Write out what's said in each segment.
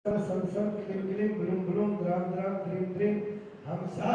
सं सं क्लीं क्लीं ग्लूं ग्लूं ग्रां ग्रां क्लीं क्लीं हमसा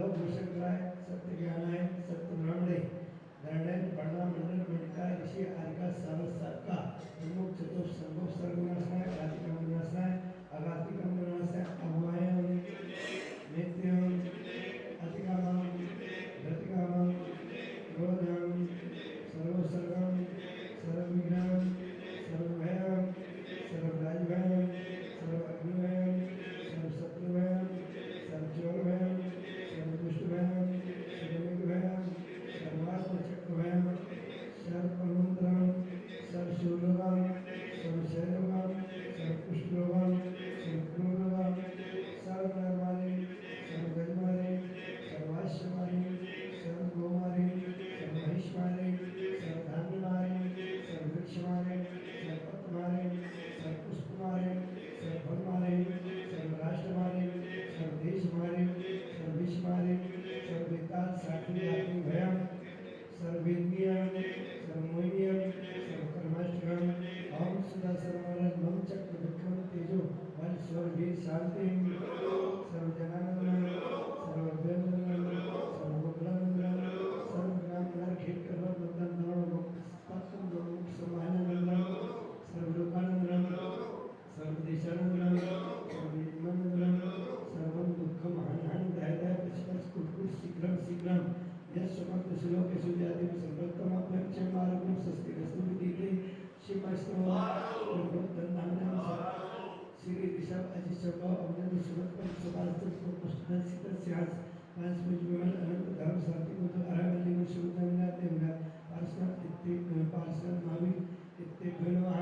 लोक भूषणाय सत्य ज्ञानाय सत्य ब्रह्मणे धरणे पढ़ना मंडल मंडिता ऋषि आर्का सारस्वता प्रमुख चतुर्थ संभव सर्वनाशनाय आदिकम विनाशनाय अगातिकम विनाशनाय अभवायम नित्यम अधिकामम गतिकामम क्रोधम सर्वसर्गम सर्वविघ्नम सर्वभयम सर्वराजभयम सर्वअग्निभयम सर्वशत्रुभयम सर्वचोरभयम सर्वदुष्टभयम सर्वमेघभयम सर्वात्मचक्रभयम सर्वमंत्रम सर्वशूलगम सर्वशैलगम सर्वपुष्टरोगम सर्वक्रूरगम सर्वनरमारि सर्वगजमारि सर्वाश्वमारि सर्वगोमारि सर्वमहिषमारि सर्वधान्यमारि सर्ववृक्षमारि सर्वपत्रमारि सर्वपुष्पमारि सर्वफलमारि सर्वराष्ट्रमारि सर्वदेशमारि सर्वविश्वमारि सर्ववितान साक्षी भयम सर्ववेदनीयम सर्वमोहिनीयम सर्वकर्माष्टकम ओम सदा सर्वरन मम चक्र विक्रम तेजो वन स्वर्गीय शांति सर्वजनानंदम सर्वभयंदम सर्वमंगलमंगलम सर्वज्ञान खेत कर्म बंधन नवम पत्तम लोक समानंदम सर्वलोकानंदम सर्वदेशानंदम सर्वविद्मनंदम सर्वं दुःखम हनहन दैत्य पश्पश कुटकुट शीघ्रम शीघ्रम यशमत श्लोक सुजाति सर्वोत्तम अपक्षम मार्गम स्वस्ति रसुविदिते शिवस्तव नामनाम श्री ऋषभ अजिशव अवनद सुरत पर सवास्तव को पुस्तक सितस्यास पांच मुजमल अनंत धर्म साथी को तो अरहमल्ली में शुद्ध मिलाते हैं पार्षद इत्ते पार्षद मावी इत्ते भनवा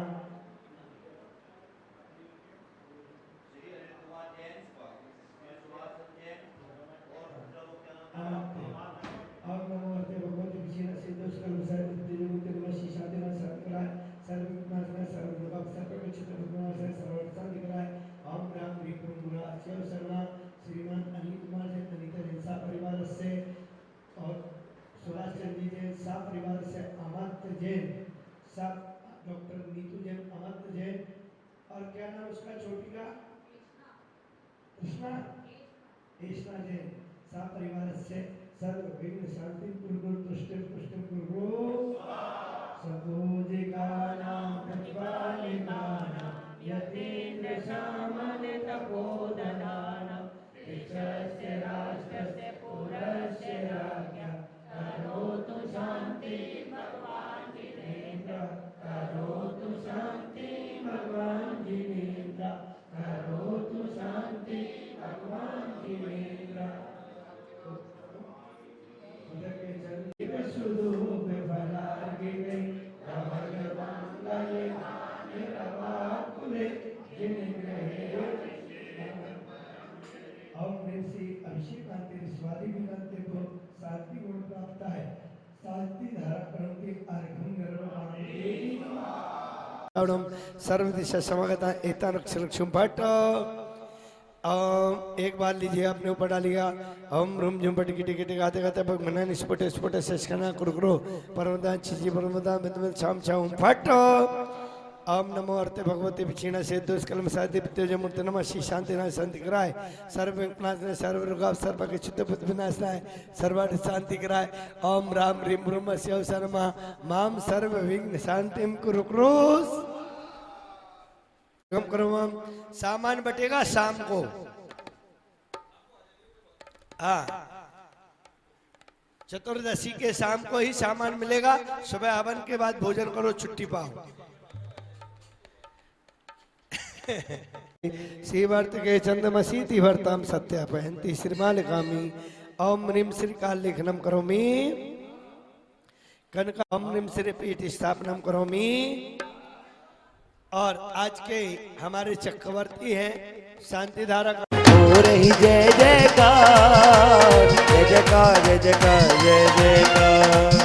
श्रीमान अनिल कुमार जैन अनिता जैन सा परिवार से और सुभाष चंद्र जी जैन सा परिवार से अमात्य जैन सा डॉक्टर नीतू जैन अमात्य जैन और क्या नाम उसका छोटी का कृष्णा कृष्णा जैन सा परिवार से सर्व विघ्न शांति पूर्ण तुष्टि पुष्टि पूर्वो सबोजिकानां प्रतिपालिकानां यतीन्द्र सामनित तपोदनानां विश्वस्य राष्ट्रस्य पुरस्य राज्ञा करोतु शांति भगवान् जिनेन्द्र करोतु शांति भगवान् जिनेन्द्र करोतु शांति भगवान् जिनेन्द्र सुदूप फलार्गिने भगवांगले निरवाकुले जिनेन्द्रे और ऋषि अभिषेकांति स्वादि विनंते को सात्विक गुण प्राप्त है सात्विक धारा कर्म के अर्घम गर्भ सर्वदिशा समागता एतान क्षरक्षुम भट्ट एक बार लीजिए आपने ऊपर डालिएगा हम रूम झुम पट गिटी गिटी गाते गाते भगवान स्फुट स्फुट शशकना कुरकुरो परमदा छिजी परमदा मित शाम शाम फट ओम नमो अर्ते भगवती क्षीण से दुष्कलम साधि तेज मूर्ति नमः श्री शांति नाय शांति कराय सर्व विनाश सर्व रोगाव सर्व के चित्त बुद्ध विनाशनाय सर्वार्थ शांति कराय ओम राम ह्रीम ब्रह्म शिव शर्मा माम सर्व विघ्न शांतिम कुरु क्रोस कम करो हम सामान बटेगा शाम को हाँ चतुर्दशी के शाम को ही सामान मिलेगा सुबह हवन के बाद भोजन करो छुट्टी पाओ श्रीवर्त के चंद्रमसी वर्ताम सत्यापयंती श्रीमालिकामी ओम ह्रीम श्री काल लेखनम करोमि कनक ओम ह्रीम श्री पीठ स्थापनम करोमि और आज के हमारे चक्रवर्ती हैं शांति धारा हो रही जय जयकार जय जयकार जय जयकार जय जयकार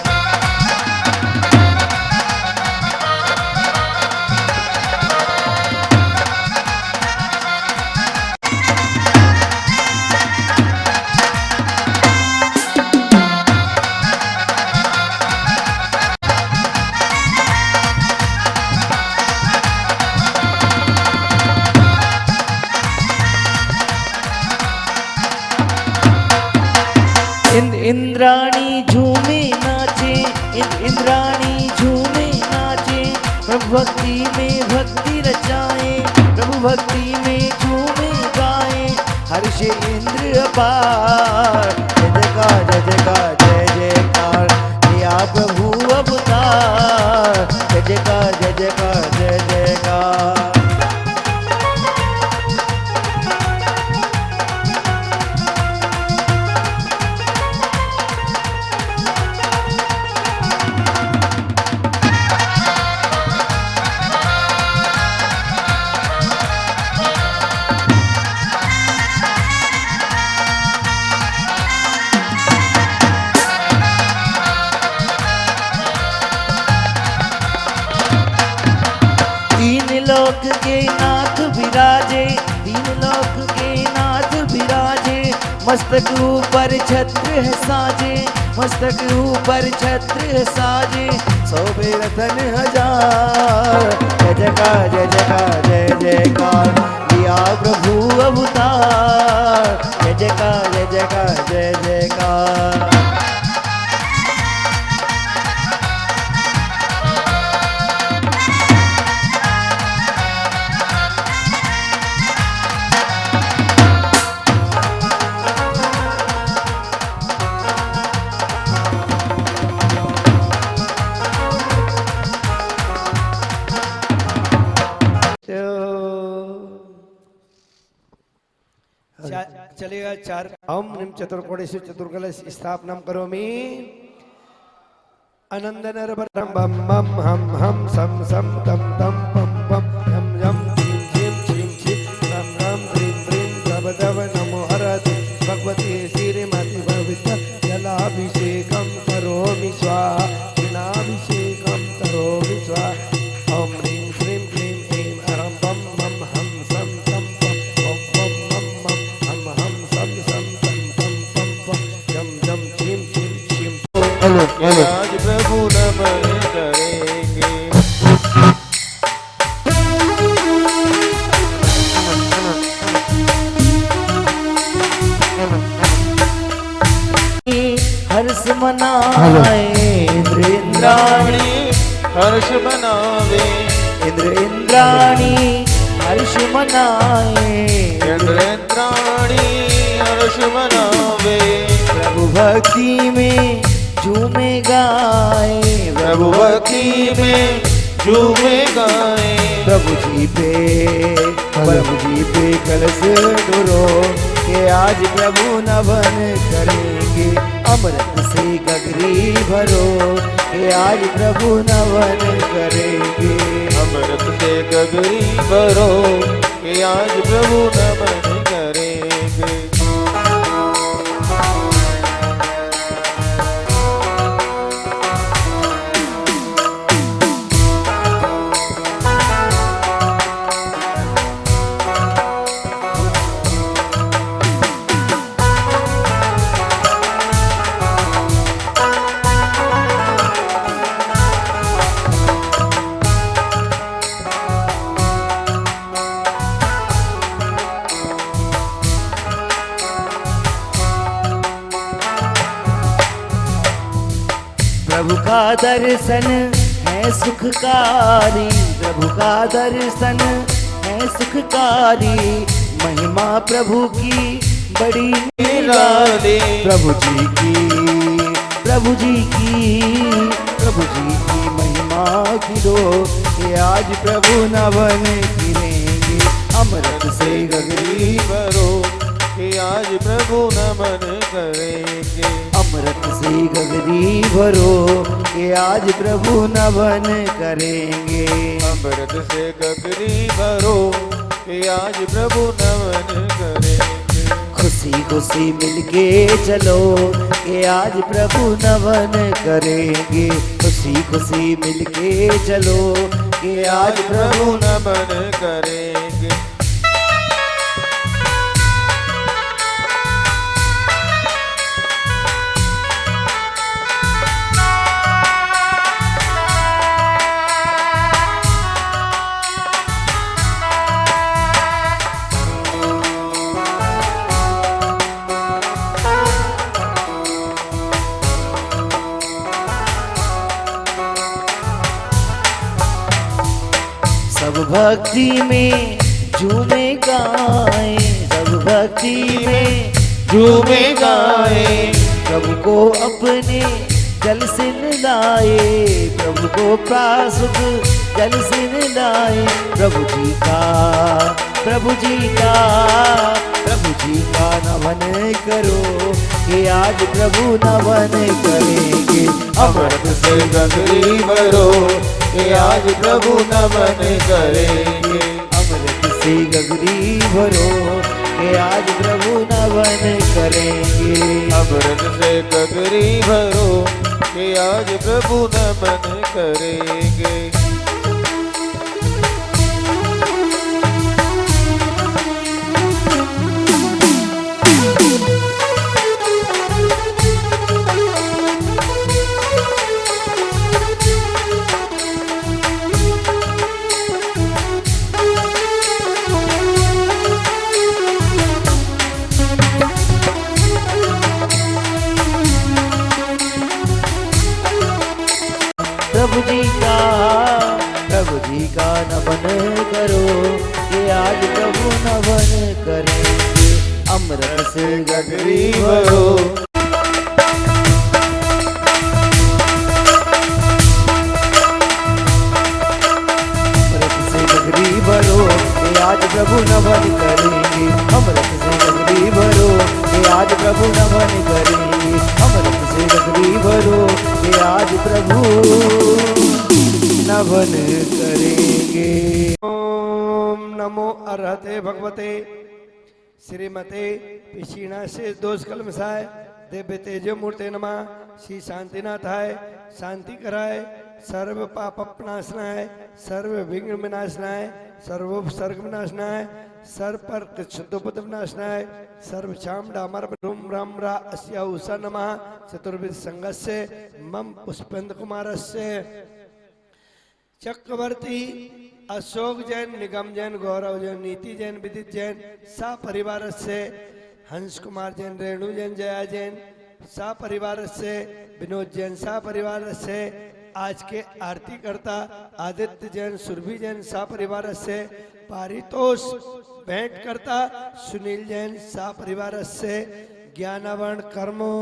इंद्राणी झूमे नाचे, इंद्राणी झूमे नाचे, प्रभु भक्ति में भक्ति रचाए, प्रभु भक्ति में झूमे गाए, हर्ष इंद्र अपार। जय जयकार जय जयकार किया प्रभु अवतार, जय जयकार जय जयकार जय जयकार। लोक के नाथ विराजे, तीन लोक के नाथ विराजे, मस्तक ऊपर छत्र है साजे, मस्तक ऊपर छत्र है साजे, शोभे रतन हजार। जय जयकार जय जयकार जय जयकार किया प्रभु अवतार, जय जयकार जय जयकार जय जयकार। चलेगा चार। ओम निम चतुर्कोणेषु चतुर्कलश स्थापना करोमि। अनंदनर बम बम बम हम सम सम तम तम पम पम यम यम झीम झीम झीम झीम रम रम ह्रीं ह्रीं दव दव नमो हरति भगवती श्रीमती भविष्य जलाभिषेकं करोमि स्वाहा, जलाभिषेकं करोमि स्वाहा। ओम ह्रीं श्रीं क्लीं ऐं अरं बम बम हम सम तम पम ओम बम बम बम हम सम सम तम तम पम पम यम यम झीम झीम झीम। आज प्रभु नमन करेंगे। हर्ष मनाए इंद्र इंद्राणी, हर्ष मनावे इंद्र इंद्राणी हर्ष मनाए, इंद्र इंद्राणी हर्ष मनावे, प्रभु भक्ति में झूमे गाए, प्रभु भक्ति में झूमे गाए। प्रभु जी पे कलश डोरो के आज प्रभु नवन करेंगे, अमृत से गगरी भरो के आज प्रभु नवन करेंगे, अमृत से गगरी भरो के आज प्रभु नमन करेंगे। प्रभु का दर्शन है सुखकारी, प्रभु का दर्शन है सुखकारी, महिमा प्रभु की बड़ी निराली, प्रभु जी की प्रभु जी की महिमा गिरो ये आज प्रभु नवन गिरेंगे, अमृत से गगरी भरो कि आज प्रभु नमन करेंगे, अमृत से गगरी भरो कि आज प्रभु नवन करेंगे, अमृत से गगरी भरो कि आज प्रभु नमन करेंगे। खुशी खुशी मिलके चलो कि आज प्रभु नवन करेंगे, खुशी खुशी मिलके चलो कि आज प्रभु नमन करेंगे। भक्ति में झूमे गाए, सब भक्ति में झूमे गाए, प्रभु को अपने जल से नहलाए, प्रभु को प्रासुक जल से नहलाए। प्रभु जी का, प्रभु जी का, प्रभु जी का नमन करो, कि आज प्रभु नमन करेंगे। अमृत से गगरी भरो, कि आज प्रभु नमन करेंगे। अमृत से गगरी भरो, कि आज प्रभु नमन करेंगे। अमृत से गगरी भरो, कि आज प्रभु नमन करेंगे। प्रभु जी का नमन करो, कि आज प्रभु नमन करेंगे। अमृत से गगरी भरो, अमृत से गगरी भरो, कि आज प्रभु नमन करेंगे। अमृत से गगरी भरो, कि आज प्रभु नमन करेंगे। अमृत से गगरी भरो, कि आज प्रभु नमन करेंगे। ओम नमो अरहते भगवते श्रीमते पिछीणा से दोष कलमसाय दिव्य तेजो मूर्ते नमः। श्री शांतिनाथाय शांति कराय, सर्व पाप नाशनाय, सर्व विघ्न विनाशनाय, सर्व उपसर्ग विनाशनाय, सर्व पर शुद्धोपद विनाशनाय, सर्व शाम डामर रूम राम रा अस्या उषा नमः। चतुर्विध संगस्य मम पुष्पेंद्र कुमारस्य चक्रवर्ती अशोक जैन, निगम जैन, गौरव जैन, नीति जैन, विदित जैन, सा परिवार से हंस कुमार जैन, रेणु जैन, जया जैन, सा परिवार से विनोद जैन, सा परिवार से आज के आरती करता आदित्य जैन, सुरभि जैन, सा परिवार से पारितोष भेंट करता सुनील जैन, सा परिवार से ज्ञानावर्ण कर्मो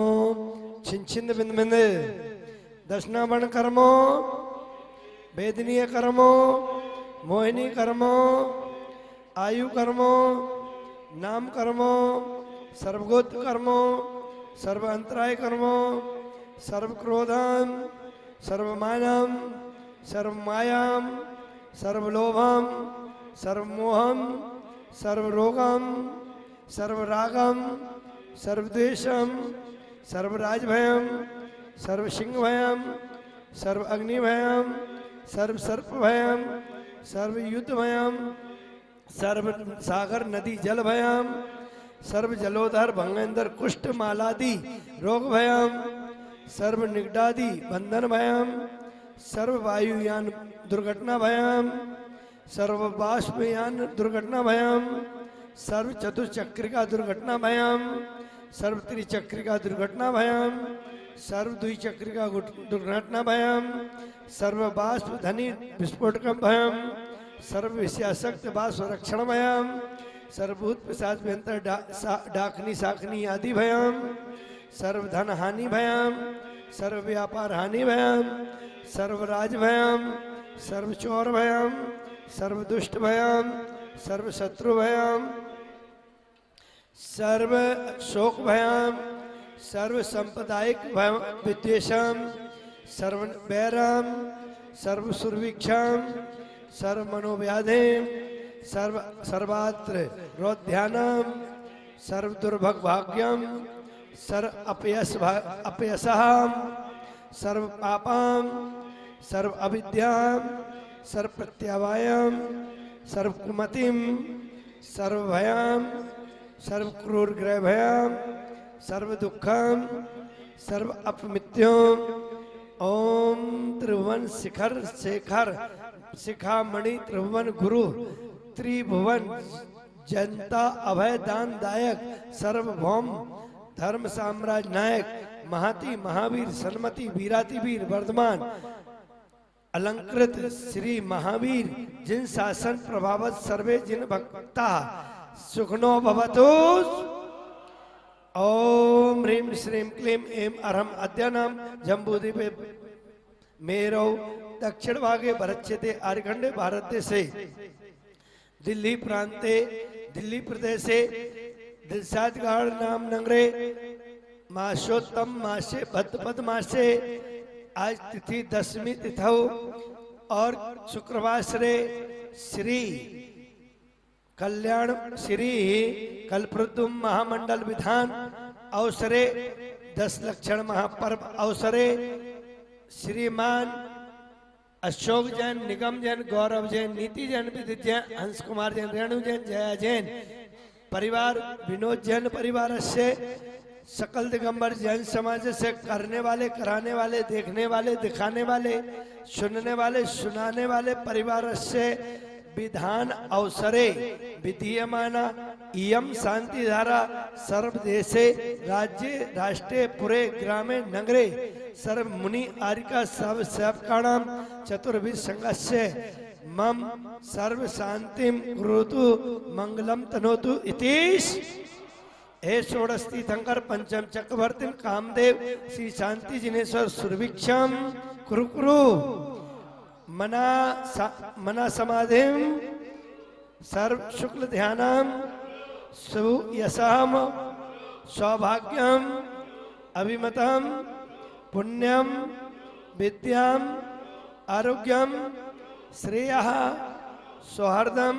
छिंछिंद बिंद बिंद दशनावर्ण कर्मो वेदनीय कर्मो मोहिनी कर्मो आयु कर्मो नाम कर्मो सर्वगोत्र कर्मो सर्व अंतराय कर्मो सर्व क्रोधम सर्व मानम सर्व मायाम सर्व लोभम सर्व मोहम सर्व रोगम सर्व रागम सर्व द्वेषम सर्व राजभयम सर्व सिंह भयम सर्व अग्नि भयम सर्व सर्प भयम सर्व युद्ध भयम सर्व सागर नदी जल भयम सर्व जलोधर भंगेंद्र कुष्ठ मालादि रोग भयम सर्व निगडादि बंधन भयम सर्व वायुयान दुर्घटना भयम सर्व बाष्पयान दुर्घटना भयम सर्व चतुर्चक्रिका दुर्घटना भयम सर्व त्रिचक्रिका दुर्घटना भयम सर्व द्विचक्रिका दुर्घटना भयम सर्व बाष्प धनी विस्फोटकम भयम सर्व विषयासक्त बाष्प रक्षण भयम सर्वभूत प्रसाद व्यंतर डाकनी साखनी आदि भयम सर्व धन हानि भयम सर्व व्यापार हानि भयम सर्व राज भयम सर्व चोर भयम सर्व दुष्ट भयम सर्व शत्रु भयम सर्व शोक भयम सर्व सांप्रदायिक भयम विद्वेषम सर्व बैरम सर्व सुरवीक्षम सर्व मनोव्याधिम सर्व सर्वात्र रोध्यानम सर्व दुर्भग भाग्यम सर्व अपयसहम सर्व पापम सर्व अविद्याम सर्व प्रत्यावायम सर्व कुमतिम सर्व भयम सर्व क्रूर ग्रह भयम सर्व दुखम सर्व अपमित्योम ओम त्रिभुवन शिखर शेखर शिखामणि त्रिभुवन गुरु त्रिभुवन जनता अभय दान दायक सर्वभौम धर्म साम्राज्य नायक महाति महावीर सन्मति वीराति वीर वर्धमान अलंकृत श्री महावीर जिन शासन प्रभावत सर्वे जिन भक्ता सुखनो भवतु। ओम ह्रीं श्रीं क्लीं ऐं अरहम अद्यानाम जम्बूद्वीपे मेरो दक्षिण भागे भरच्यते आर्यखंडे भारत देशे दिल्ली प्रांते दिल्ली प्रदेशे दिलशादगढ़ नाम नगरे मासोत्तम मासे भद्रपद मासे आज तिथि 10वीं तिथौ और शुक्रवार श्री कल्याण श्री कल्पवृद्धुम महामंडल विधान अवसरे 10 लक्षण महापर्व अवसरे श्रीमान अशोक जैन, निगम जैन, गौरव जैन, नीति जैन, विदित जैन, हंस कुमार जैन, रेणु जैन, जया जैन परिवार, विनोद जैन परिवार से सकल दिगंबर जैन समाज से करने वाले, कराने वाले, देखने वाले, दिखाने वाले, सुनने वाले, सुनाने वाले परिवार से विधान अवसरे विधीयमाना इयम शांति धारा सर्वदेशे राज्य राष्ट्रे पुरे ग्रामे नगरे सर्व मुनि आर्यका सब सेवकाणाम चतुर्विध संघस्य मम सर्व शांतिम कुरुतु मंगलम तनोतु इतीश। हे षोडश तीर्थंकर पंचम चक्रवर्ती कामदेव श्री शांति जिनेश्वर सुरभिक्षम कुरुकुरु मना समाधिम सर्व शुक्ल ध्यानम सुयशम सौभाग्यम अभिमतम पुण्यम विद्याम आरोग्यम श्रेयः सौहार्दम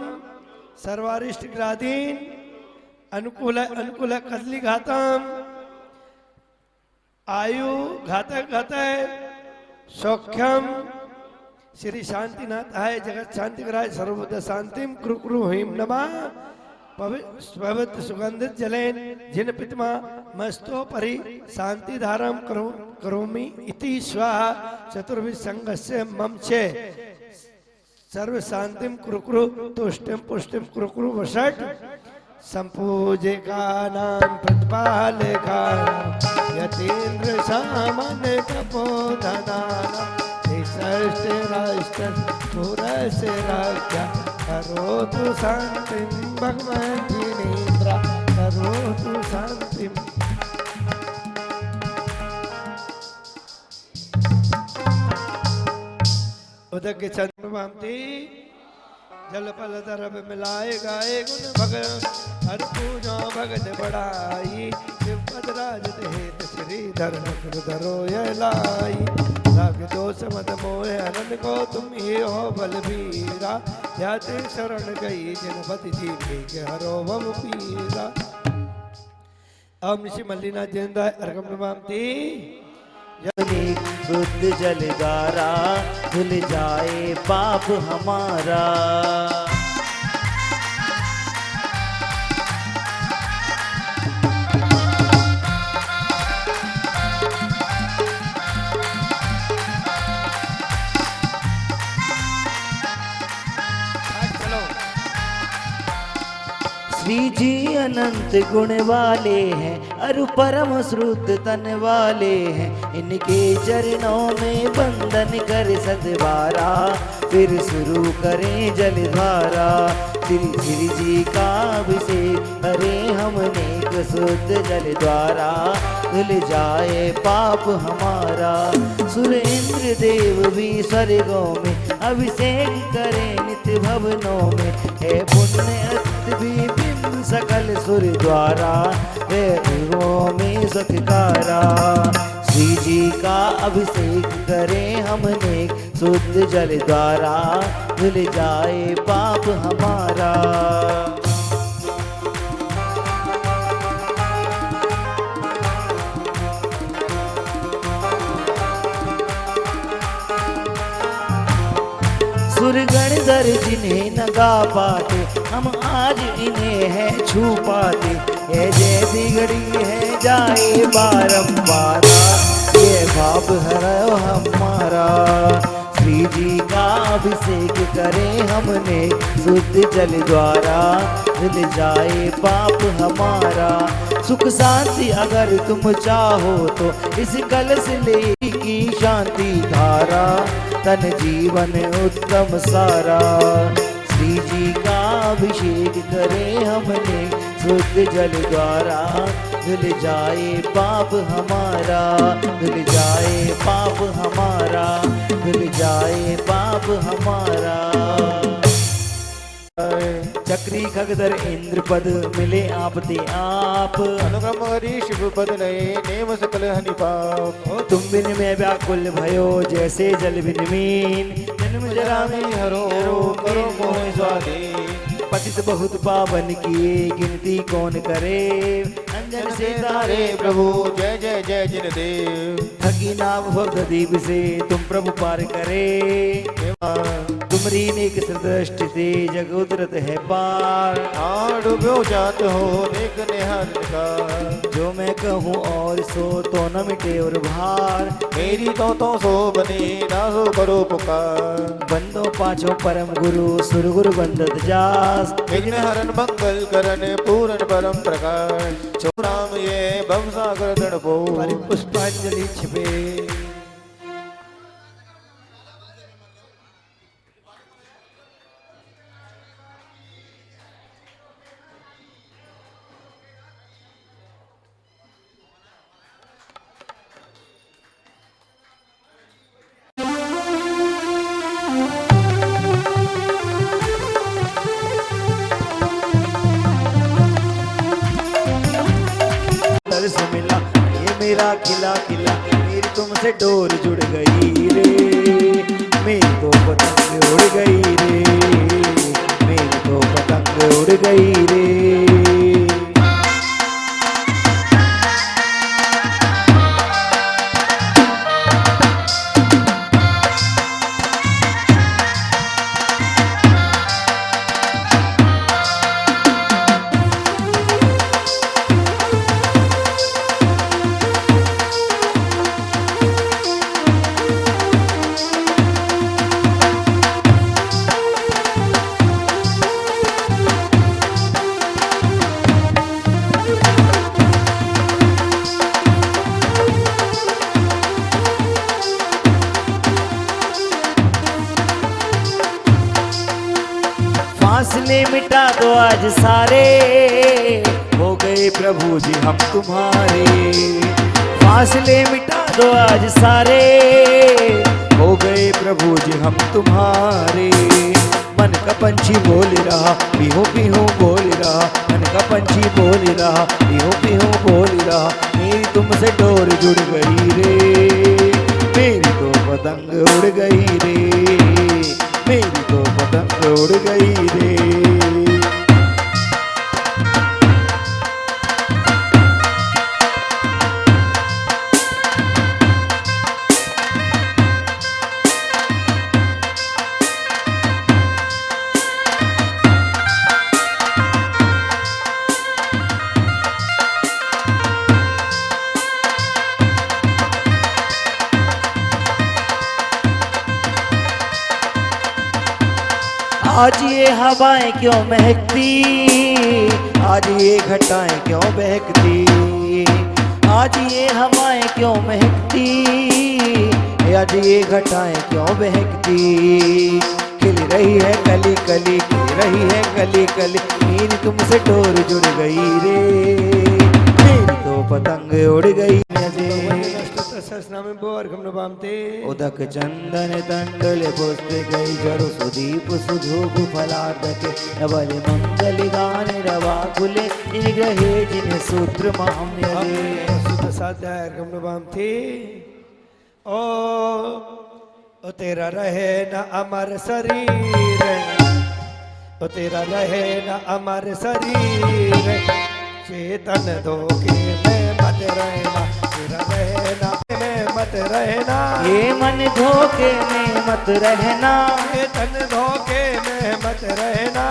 सर्वारिष्ट ग्राधीन अनुकूल अनुकूल कदली घातम आयु घातक घातक सौख्यम श्री शांतिनाथ आय जगत शांति कराय सर्वभूत शांतिम कुरु ह्रीं नमः पवित्र सुगंधित जलेन जिन पितमा मस्तो परि शांति धारम करोमि इति स्वाहा चतुर्विध संघस्य मम चे सर्व शांतिम कुरु तुष्टिम पुष्टिम कुरु वषट संपूजिकानां प्रतिपालकानां यतीन्द्र सामान्य तपोधनानां राष्ट्र पुरस्य राज्ञा करोतु शांतिं भगवान् जिनेन्द्र करोतु शांतिं। उदक के चंद्र भामती जल पल दरब मिलाए गाए गुण भगवान हर पूजा भगत बढ़ाई विपद राज हेत श्रीधर धरो ये लाई राग दोष मद मोह अनंत को तुम ही हो बलबीरा जाते शरण गई जनपति जी के हरो भव पीरा। अब ऋषि मल्लिनाथ जयंदा अर्घम नमामती शुद्ध जल गारा धुल जाए पाप हमारा। श्री जी अनंत गुण वाले हैं अरु परम श्रुद्ध तन वाले हैं इनके चरणों में बंधन कर सद्वारा फिर शुरू करें जलधारा। श्री जी का अभिषेक करें हमने शुद्ध जल द्वारा धुल जाए पाप हमारा। सुरेंद्र देव भी स्वर्गों में अभिषेक करें नित्य भवनों में है पुण्य भी बिंब सकल सुर द्वारा वेदों में सत्कारा। श्री जी का अभिषेक करें हमने शुद्ध जल द्वारा धुल जाए पाप हमारा। सुरगण दर जिन्हें न गा पाते हम आज इन्हें है छू पाते ये जैसी घड़ी है जाए बारंबार ये भाव हरो हमारा। श्री जी का अभिषेक करें हमने शुद्ध जल द्वारा धुल जाए पाप हमारा। सुख शांति अगर तुम चाहो तो इस कलश ले की शांति धारा तन जीवन उत्तम सारा। श्री जी का अभिषेक करें हमने शुद्ध जल द्वारा, धुल जाए पाप हमारा, धुल जाए पाप हमारा, धुल जाए पाप हमारा। चक्री खगधर इंद्र पद मिले आप ते आप, अनुक्रम हरि शिव पद नये नेम सकल हनि पाप। तुम बिन में व्याकुल भयो जैसे जल बिन मीन, जन्म जरा में हरो करो मोह स्वाधीन। पतित बहुत पावन किए गिनती कौन करे, अंजन से तारे प्रभु जय जय जय जिन देव। थकी नाव भक्त दीप से तुम प्रभु पार करे, तुमरी नेक दृष्टि से जग उतरत है पार। डूबो जात हो नेक निहाल का, जो मैं कहूँ और सो तो न मिटे और भार। मेरी तो सो बने ना सो करो पुकार। बंदो पाछो परम गुरु सुर गुरु बंदत जास, विघ्न हरण मंगल करण पूरन परम प्रकाश। छोराम ये भव सागर दृढ़ पो, पुष्पांजलि छिपे। तरस मिला ये मेरा खिला खिला, मेरी तुमसे डोर जुड़ गई रे, मेरी तो पतंग उड़ गई रे, मेरी तो पतंग उड़ गई रे। फासले मिटा दो आज सारे, हो गए प्रभु जी हम तुम्हारे। फासले मिटा दो आज सारे, हो गए प्रभु जी हम तुम्हारे। मन का पंछी बोल रहा पीहू पीहू बोल रहा, मन का पंछी बोल रहा पीहू पीहू बोल रहा। मेरी तुमसे डोर जुड़ गई रे, मेरी तो पतंग उड़ गई रे, मेरी तो पतंग उड़ गई रे। आज ये हवाएं क्यों महकती, आज ये घटाएं क्यों बहकती, आज ये हवाएं क्यों महकती, आज ये घटाएं क्यों बहकती। खिल रही है कली कली, खिल रही है कली कली, मेरी तुमसे डोर जुड़ गई रे, मेरी तो पतंग उड़ गई। उदक चंदन तंडल पुष्प गई जड़ो सुदीप सुधूप फलार्दके, नवल मंगल गान रवा खुले निग्रहे जिन सूत्र महाम्यले। ओ तेरा रहे न अमर शरीर, ओ तेरा रहे न अमर शरीर, चेतन धोखे में मत रहना, तेरा रहना में मत रहना, ये मन धोखे में मत रहना, ये तन धोखे में मत रहना।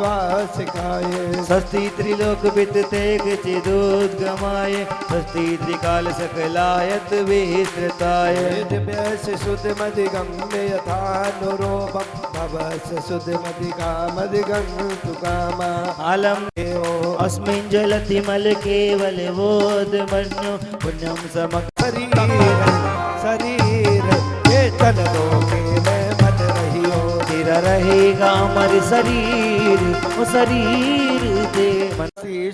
वास गाये सस्ती त्रिलोक वित तेग चिदोद्गमाय, सस्ती त्रिकाल सकलायत विस्तृताय। वेदव्यास शुद्ध मदिगम्य यथानुरूपम, भवस शुद्ध मदिगन्तु कामा। आलम देवो अस्मिन् जलति मल केवल बोध मन्यो, पुण्यम समक शरीर शरीर ये तन धोखे रहेगा अमर शरीर, वो शरीर दे मन।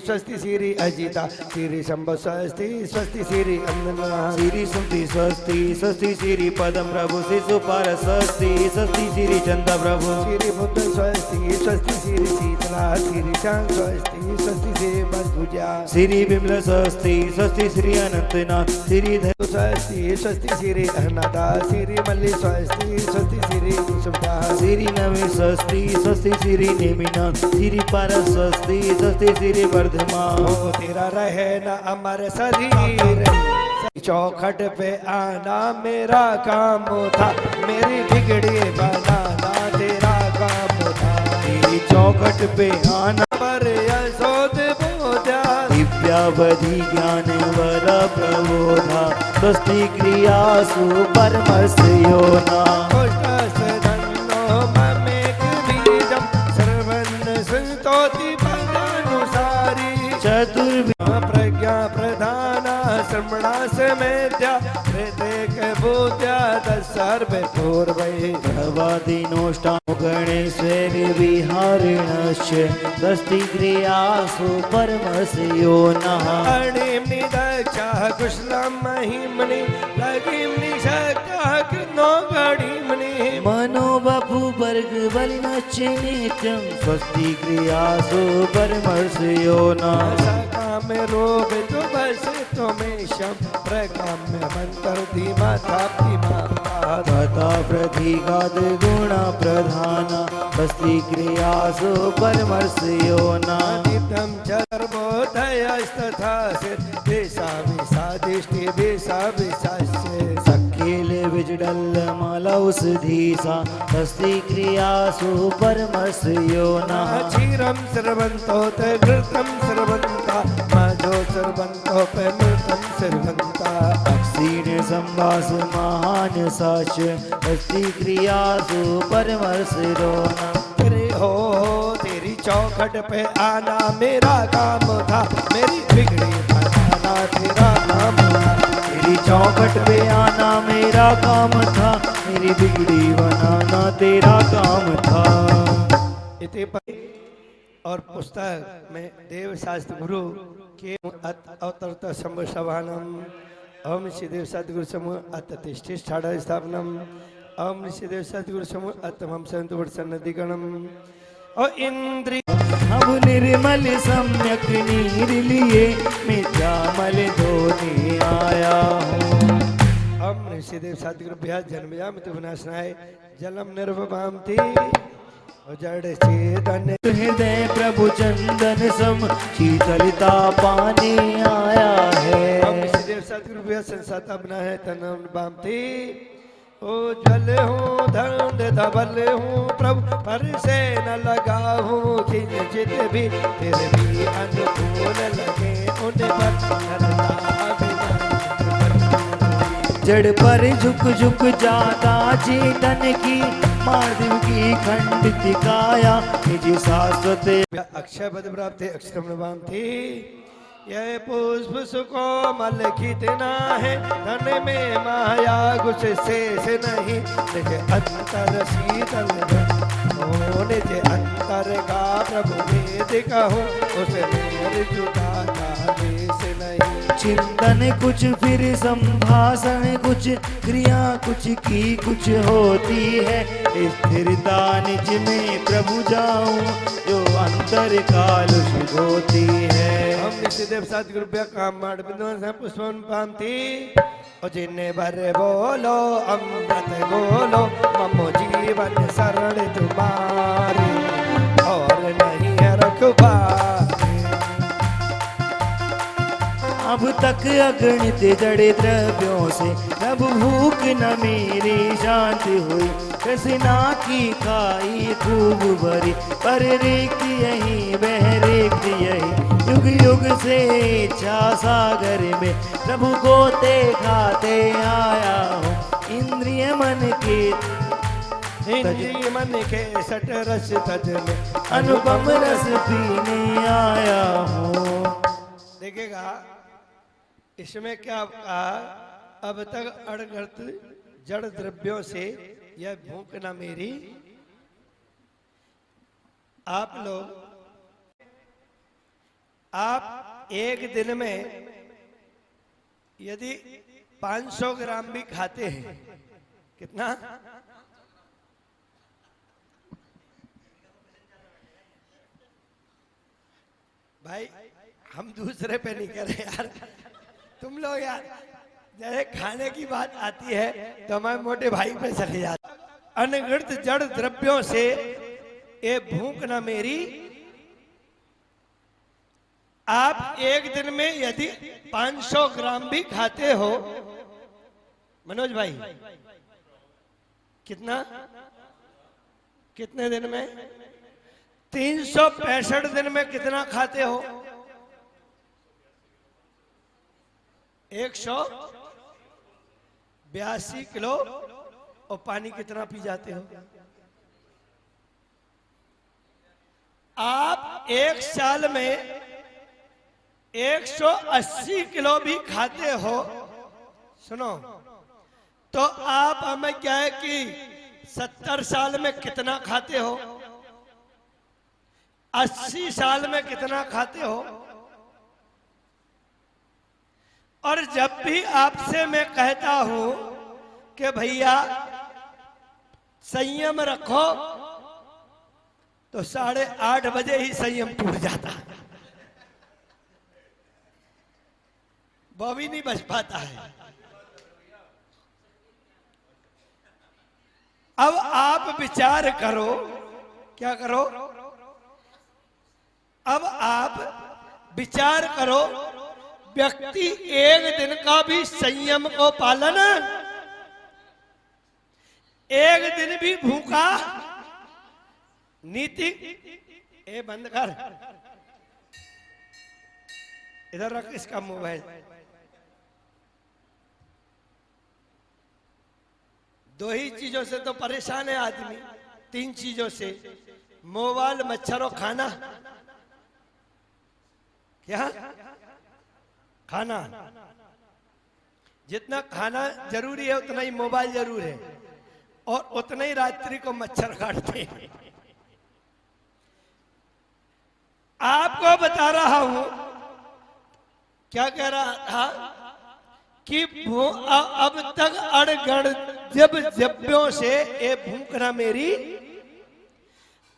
स्वस्ति श्री अजिता श्री शंभ स्वस्ति स्वस्ति श्री अंजना श्री सुमति स्वस्ति स्वस्ति श्री पदम प्रभु शिशुपाल स्वस्ति स्वस्ति श्री चंद प्रभु श्री बुद्ध स्वस्ति स्वस्ति श्री शीतला श्री शांत स्वस्ति स्वस्ति श्री भुजा श्री विमल स्वस्ति स्वस्ति श्री अनंतनाथ श्री धर स्वस्ति स्वस्ति श्री धनदा श्री मल्ली स्वस्ति स्वस्ति श्री सुधा श्री नवे स्वस्ति स्वस्ति श्री नेमिनाथ श्री पारस स्वस्ति स्वस्ति श्री वर्धमान। हो तेरा रहे न अमर शरीर, चौखट पे आना मेरा काम था, मेरी बिगड़ी बनाना तेरा काम था। तेरी चौखट पे आना पर यशोद बोधा दिव्यावधि ज्ञान वरा प्रबोधा स्वस्ति क्रिया सुपरमस योना कुष्ठस्थनो ममेक बीजम सर्वन्न संस्तोति पदानुसारी चतुर्विध प्रज्ञा प्रधाना श्रमणा समेत्या हृदय भूत्या तत्सर्व पूर्वै भवादिनोष्टां गणेश्वर विहारिणश्च स्वस्ति क्रियासु परमस्य नः। अणिम्नि दक्षः कुशलं महिम्नि लघिम्नि शक्तः कृनो गणिम्नि मनो बभु वर्ग बलिनश्च नित्यं स्वस्ति क्रियासु परमस्य नः। सकाम रोग तो बस तुमेशम प्रकाम्य मंत्र धीमा था धीमा तथा प्रतिघात गुण प्रधान स्वस्ति क्रियासु परमस्य नः। नित्यं चर्वोदयस्तथा दिशा विसादिष्टि दिशा विशास्य सखेल विजडल मालौषधीसा स्वस्ति क्रियासु परमस्य नः। क्षीरं सर्वन्तोत घृतं सर्वन्ता मधो सर्वन्तो मृतं सर्वन्ता क्षीण संवास महान साच स्वस्ति क्रियासु परमस्य नः। तेरे हो तेरी चौखट पे आना मेरा काम था, मेरी बिगड़ी बनाना तेरा काम था। तेरी चौखट पे आना मेरा काम था, मेरी बिगड़ी बनाना तेरा काम था। इति और पुस्तक में देव शास्त्र गुरु के अवतरत शंभु सभानम ओम श्रीदेव सदगुरु समूह अतिष्ठा स्थापनम ओम श्रीदेव सदगुरु समूह अतमम संत वर्षनदिगणम और इंद्रिय अब निर्मल सम्यक नीर लिए मिथ्यामल धोने आया हूँ। ओम श्रीदेव सदगुरु भ्या जन्मया मित विनाशनाय जलम निर्वभाम थी जड़ चेतन हृदय प्रभु चंदन सम शीतलता पाने आया है। हम श्रीदेव सदगुरु भैया संसाता बना है तनम बामती ओ जल हूँ धन धबल हूँ प्रभु पर से न लगा हूँ खिंचित भी फिर भी अनुकूल लगे उन पर जड़ पर झुक झुक जाता चेतन की मार्दिव की खंडित काया निज शाश्वत अक्षय पद प्राप्त अक्षरम नवाम थी यह पुष्प सुकोमल कितना है धन में माया कुछ शेष नहीं निज अंतर शीतल निज अंतर का प्रभु वेद कहूँ उसमें जुटा का देश नहीं। चिंतन कुछ फिर संभाषण कुछ क्रिया कुछ की कुछ होती है स्थिरता निज में प्रभु जाऊं जो अंतर काल शुभ होती है। हम निश्चिदेव सदगुरु काम माड़ बिंदु पुष्पन पामती और जिन्ने भरे बोलो अमृत बोलो ममो जीवन शरण तुम्हारी और नहीं है रखवारी। अब तक अगणित जड़े द्रव्यों से अब भूख न मेरी शांति हुई कृष्णा की खाई खूब भरी पर रिक्त यही वह रिक्त यही युग युग से इच्छा सागर में प्रभु को खाते आया हूँ इंद्रिय मन के इंद्रिय मन के सट रस तज में अनुपम रस पीने आया हूँ। देखेगा इसमें क्या कहा अब तक अड़गड़त जड़ द्रव्यों से यह भूख न मेरी आप लोग आप एक दिन में यदि 500 ग्राम भी खाते हैं, कितना? भाई हम दूसरे पे नहीं कर रहे यार, तुम लोग यार जैसे खाने की बात आती है तो हमारे मोटे भाई पे चले जाते। अनगिनत जड़ द्रव्यों से ये भूख न मेरी। आप एक दिन में यदि 500 ग्राम भी खाते हो, मनोज भाई कितना, कितने दिन में? 365 दिन में कितना खाते हो? 182 किलो। और पानी कितना पी जाते हो? आप एक साल में 180 किलो भी खाते हो, सुनो, तो आप हमें क्या है कि 70 साल में कितना खाते हो? 80 साल में कितना खाते हो? और जब भी आपसे मैं कहता हूं कि भैया संयम रखो, तो 8:30 बजे ही संयम टूट जाता है, वो भी नहीं बच पाता है। अब आप विचार करो, क्या करो? अब आप विचार करो, व्यक्ति एक दिन का भी संयम को पालन, एक दिन भी भूखा, नीति ए बंद कर, इधर रख इसका मोबाइल। दो ही चीजों से तो परेशान है आदमी, 3 चीजों से, मोबाइल, मच्छर और खाना। क्या? खाना। जितना खाना जरूरी है उतना ही मोबाइल जरूर है, और उतना ही रात्रि को मच्छर काटते हैं। आपको बता रहा हूं, क्या कह रहा था कि अब तक अड़गड़ जब जब्यों से ये भूखना मेरी।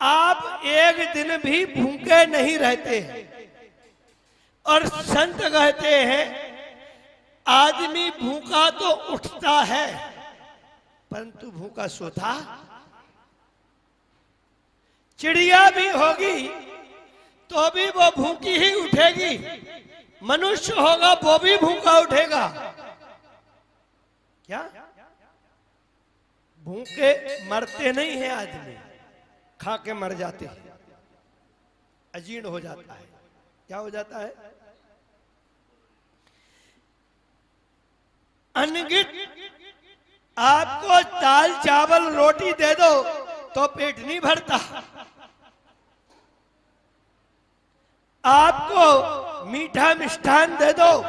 आप एक दिन भी भूखे नहीं रहते हैं, और संत कहते हैं आदमी भूखा तो उठता है परंतु भूखा सोता। चिड़िया भी होगी तो भी वो भूखी ही उठेगी, मनुष्य होगा वो भी भूखा उठेगा। क्या? भूखे मरते नहीं है आदमी, खा के मर जाते हैं, अजीर्ण हो जाता है। क्या हो जाता है? अनगित आपको दाल चावल रोटी दे दो तो पेट नहीं भरता, आपको मीठा मिष्ठान दे दो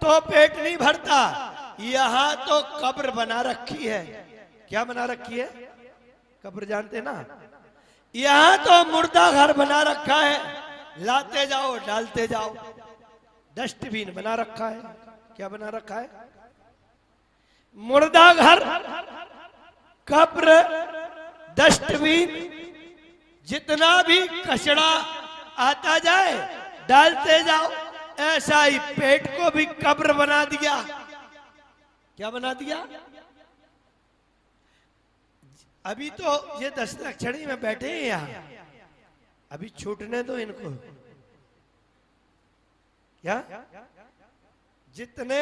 तो पेट नहीं भरता। यहां तो कब्र बना रखी है। क्या बना रखी है? कब्र जानते ना? यहां तो मुर्दा घर बना रखा है, लाते जाओ डालते जाओ। डस्टबिन बना रखा है। क्या बना रखा है? मुर्दा घर, कब्र, डस्टबिन, जितना भी कचरा आता जाए डालते जाओ। ऐसा ही पेट को भी कब्र बना दिया। क्या बना दिया? अभी तो ये 10 लक्षणी में बैठे हैं यहाँ, अभी छूटने दो इनको। क्या? जितने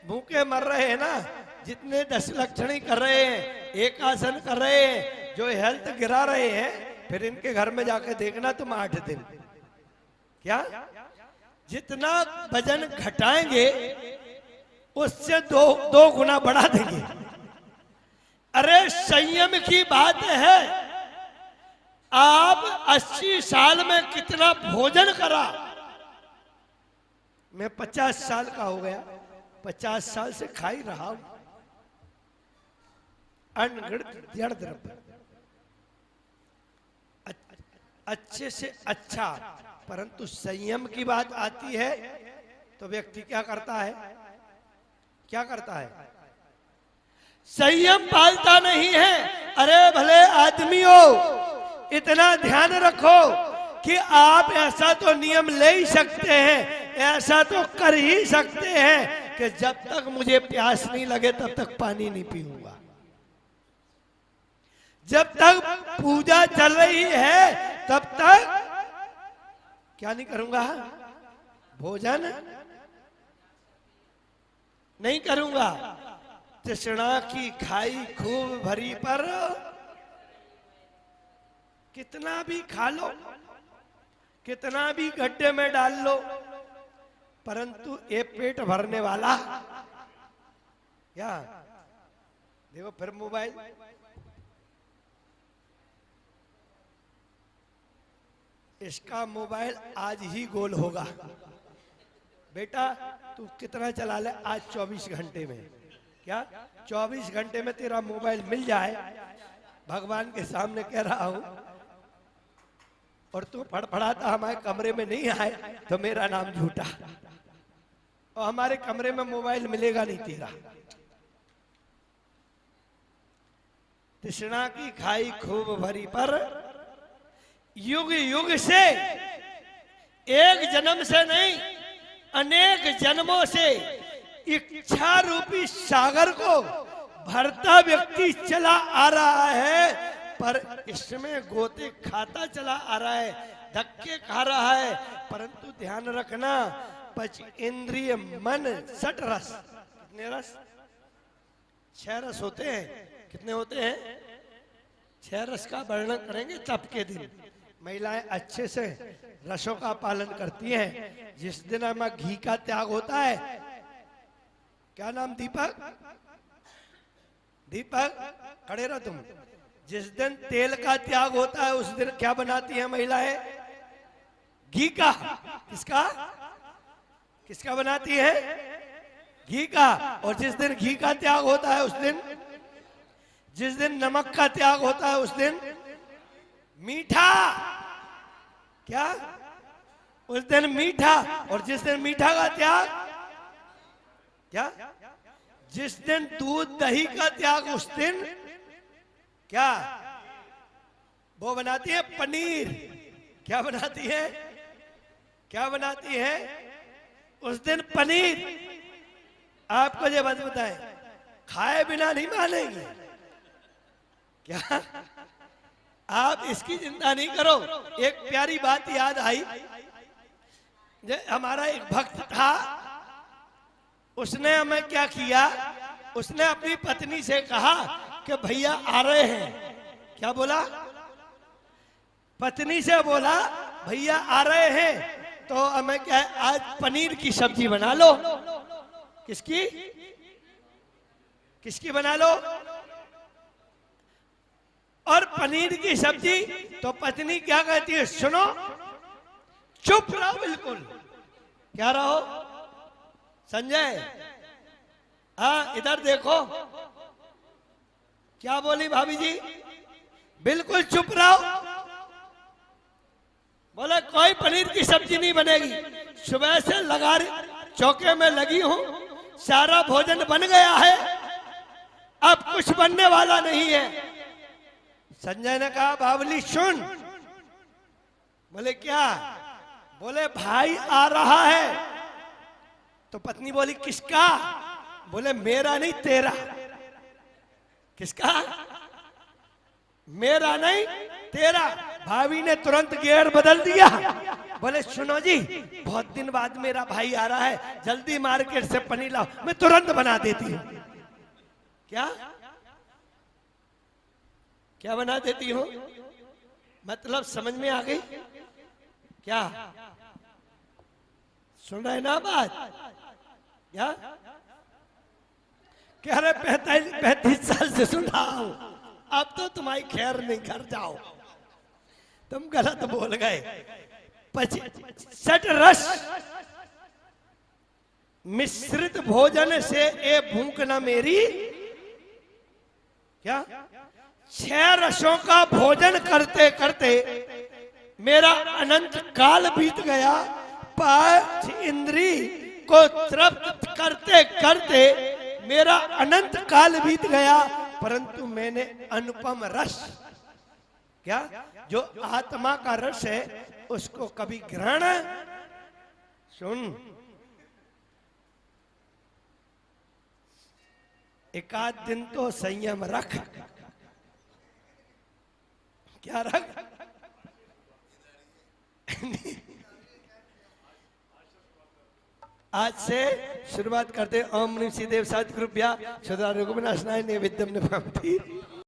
भूखे मर रहे हैं ना, जितने 10 लक्षणी कर रहे हैं, एक आसन कर रहे हैं, जो हेल्थ गिरा रहे हैं, फिर इनके घर में जाकर देखना तुम 8 दिन। क्या? जितना वजन घटाएंगे उससे दो गुना बढ़ा देंगे। अरे संयम की बात है। आप 80 साल में कितना भोजन करा? मैं 50 साल का हो गया, 50 साल से खा ही रहा हूं अनगिनत जड़ द्रव्य। अच्छे से अच्छा, परंतु संयम की बात आती है तो व्यक्ति क्या करता है? क्या करता है? संयम पालता नहीं है। अरे भले आदमियों, इतना ध्यान रखो कि आप ऐसा तो नियम ले ही सकते हैं, ऐसा तो कर ही सकते हैं कि जब तक मुझे प्यास नहीं लगे तब तक पानी नहीं पीऊंगा, जब तक पूजा चल रही है तब तक क्या नहीं करूंगा? भोजन नहीं करूंगा। तृष्णा की खाई खूब भरी पर कितना भी खा लो, कितना भी गड्ढे में डाल लो, परंतु ये पेट भरने वाला क्या? देखो फिर मोबाइल, इसका मोबाइल आज ही गोल होगा। बेटा तू कितना चला ले आज 24 घंटे में? क्या 24 घंटे में तेरा मोबाइल मिल जाए, भगवान के सामने कह रहा हूं, और तू फड़फड़ाता हमारे कमरे में नहीं आए तो मेरा नाम झूठा, और हमारे कमरे में मोबाइल मिलेगा नहीं तेरा। तृष्णा की खाई खूब भरी पर युग युग से, एक जन्म से नहीं अनेक जन्मों से इच्छा रूपी सागर को भरता व्यक्ति चला आ रहा है, पर इसमें गोते खाता चला आ रहा है, धक्के खा रहा है। परंतु ध्यान रखना, पंच इंद्रिय मन सठ रस, कितने रस? 6 रस होते हैं। कितने होते हैं? 6 रस का वर्णन करेंगे तब के दिन। महिलाएं अच्छे से रसों का पालन करती हैं। जिस दिन हमें घी का त्याग होता है, क्या नाम? दीपक, दीपक खड़े रहो तुम। जिस दिन तेल का त्याग होता है उस दिन क्या बनाती हैं महिलाएं? घी का। किसका? किसका बनाती है? घी का। और जिस दिन घी का त्याग होता है उस दिन, जिस दिन नमक का त्याग होता है उस दिन मीठा। क्या? उस दिन मीठा। और जिस दिन मीठा का त्याग, क्या? जिस दिन दूध दही का त्याग उस दिन क्या? वो बनाती है पनीर। क्या बनाती है? क्या बनाती है? उस दिन पनीर। आपको ये बात बताएं, खाए बिना नहीं मानेंगे। क्या? आप इसकी चिंता नहीं करो। एक प्यारी बात याद आई, हमारा एक भक्त था, उसने हमें क्या किया, उसने अपनी पत्नी से कहा कि भैया आ रहे हैं। क्या बोला? पत्नी से बोला भैया आ रहे हैं तो हमें क्या, आज पनीर की सब्जी बना लो। किसकी? किसकी बना लो? और पनीर की सब्जी। तो पत्नी क्या कहती है? सुनो, चुप रहो बिल्कुल। क्या रहो? संजय, हाँ इधर देखो। क्या बोली भाभी जी? बिल्कुल चुप रहो। बोले कोई पनीर की सब्जी नहीं बनेगी। सुबह से लगा चौके में लगी हूं, सारा भोजन बन गया है, अब कुछ बनने वाला नहीं है। संजय ने कहा बावली सुन। बोले क्या? बोले भाई आ रहा है। तो पत्नी बोली किसका? बोले मेरा नहीं तेरा। किसका? मेरा नहीं तेरा। भाभी ने तुरंत गियर बदल दिया। बोले सुनो जी, बहुत दिन बाद मेरा भाई आ रहा है, जल्दी मार्केट से पनीर लाओ, मैं तुरंत बना देती हूँ। क्या? क्या बना देती हूँ? मतलब समझ में आ गई? क्या सुन रहे ना बात? क्या कह रहे? 35 साल से सुन रहा हूं, अब तो तुम्हारी खैर नहीं, घर जाओ। तुम गलत बोल गए। 60 रस मिश्रित भोजन से ए भूख न मेरी। क्या? 6 रसों का भोजन करते करते मेरा अनंत काल बीत गया, पांच इंद्री को तृप्त करते करते मेरा अनंत काल बीत गया, परंतु मैंने अनुपम रस, क्या जो आत्मा का रस है, उसको कभी ग्रहण, सुन, एकाध दिन तो संयम रख। क्या रख? आज से शुरुआत करते। ओम नमः शिवाय सतगुरुभ्या सदा रघुवंशनाय नैवेद्यम निभाति।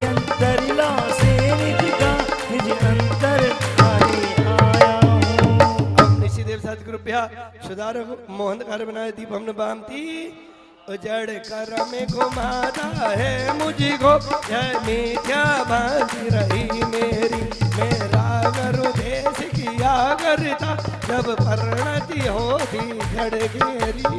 अंतरिला से निज का निज अंतर खाली आया हूँ। ओम नमः शिवाय सतगुरुभ्या सदा रघु मोहन कर बनाए दीपम निभाति। उजड़ कर में घुमाता है मुझको, यह मीठा बांधी रही मेरी, मेरा गुरु देश किया करता, जब परिणति होती झड़ घेरी।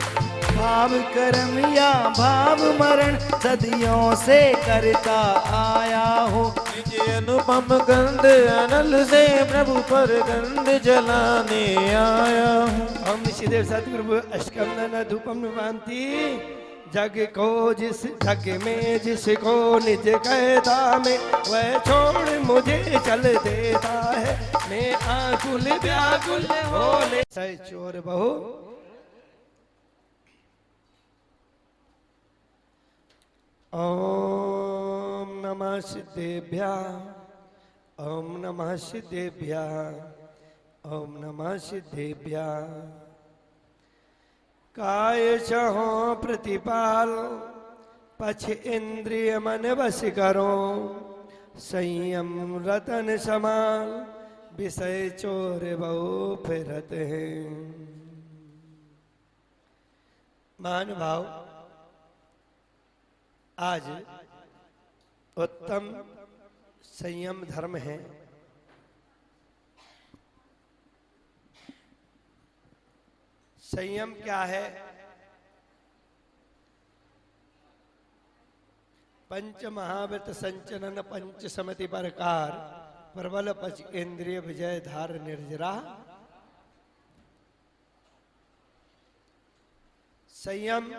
भाव कर्म या भाव मरण सदियों से करता आया हूँ। निज अनुपम गंध अनल से प्रभु पर गंध जलाने आया हूँ। ओम शिदेव सतगुरु अष्टकम धूपम निभांति। जग को जिस जग में जिसको निज कहता में, वह छोड़ मुझे चल देता है, मैं आकुल व्याकुल होले। सही चोर बहू ओम नमः सिद्धेभ्या, ओम नमः सिद्धेभ्या, ओम नमः सिद्धेभ्या। काय चहो प्रतिपाल, पछ इंद्रिय मन बस करो, संयम रतन समान, विषय चोर बहु फिरत हैं। महानुभाव, आज उत्तम संयम धर्म है। संयम क्या है? पंच महाव्रत संचलन पंच समति प्रकार, प्रबल पच इंद्रिय विजय धार निर्जरा। संयम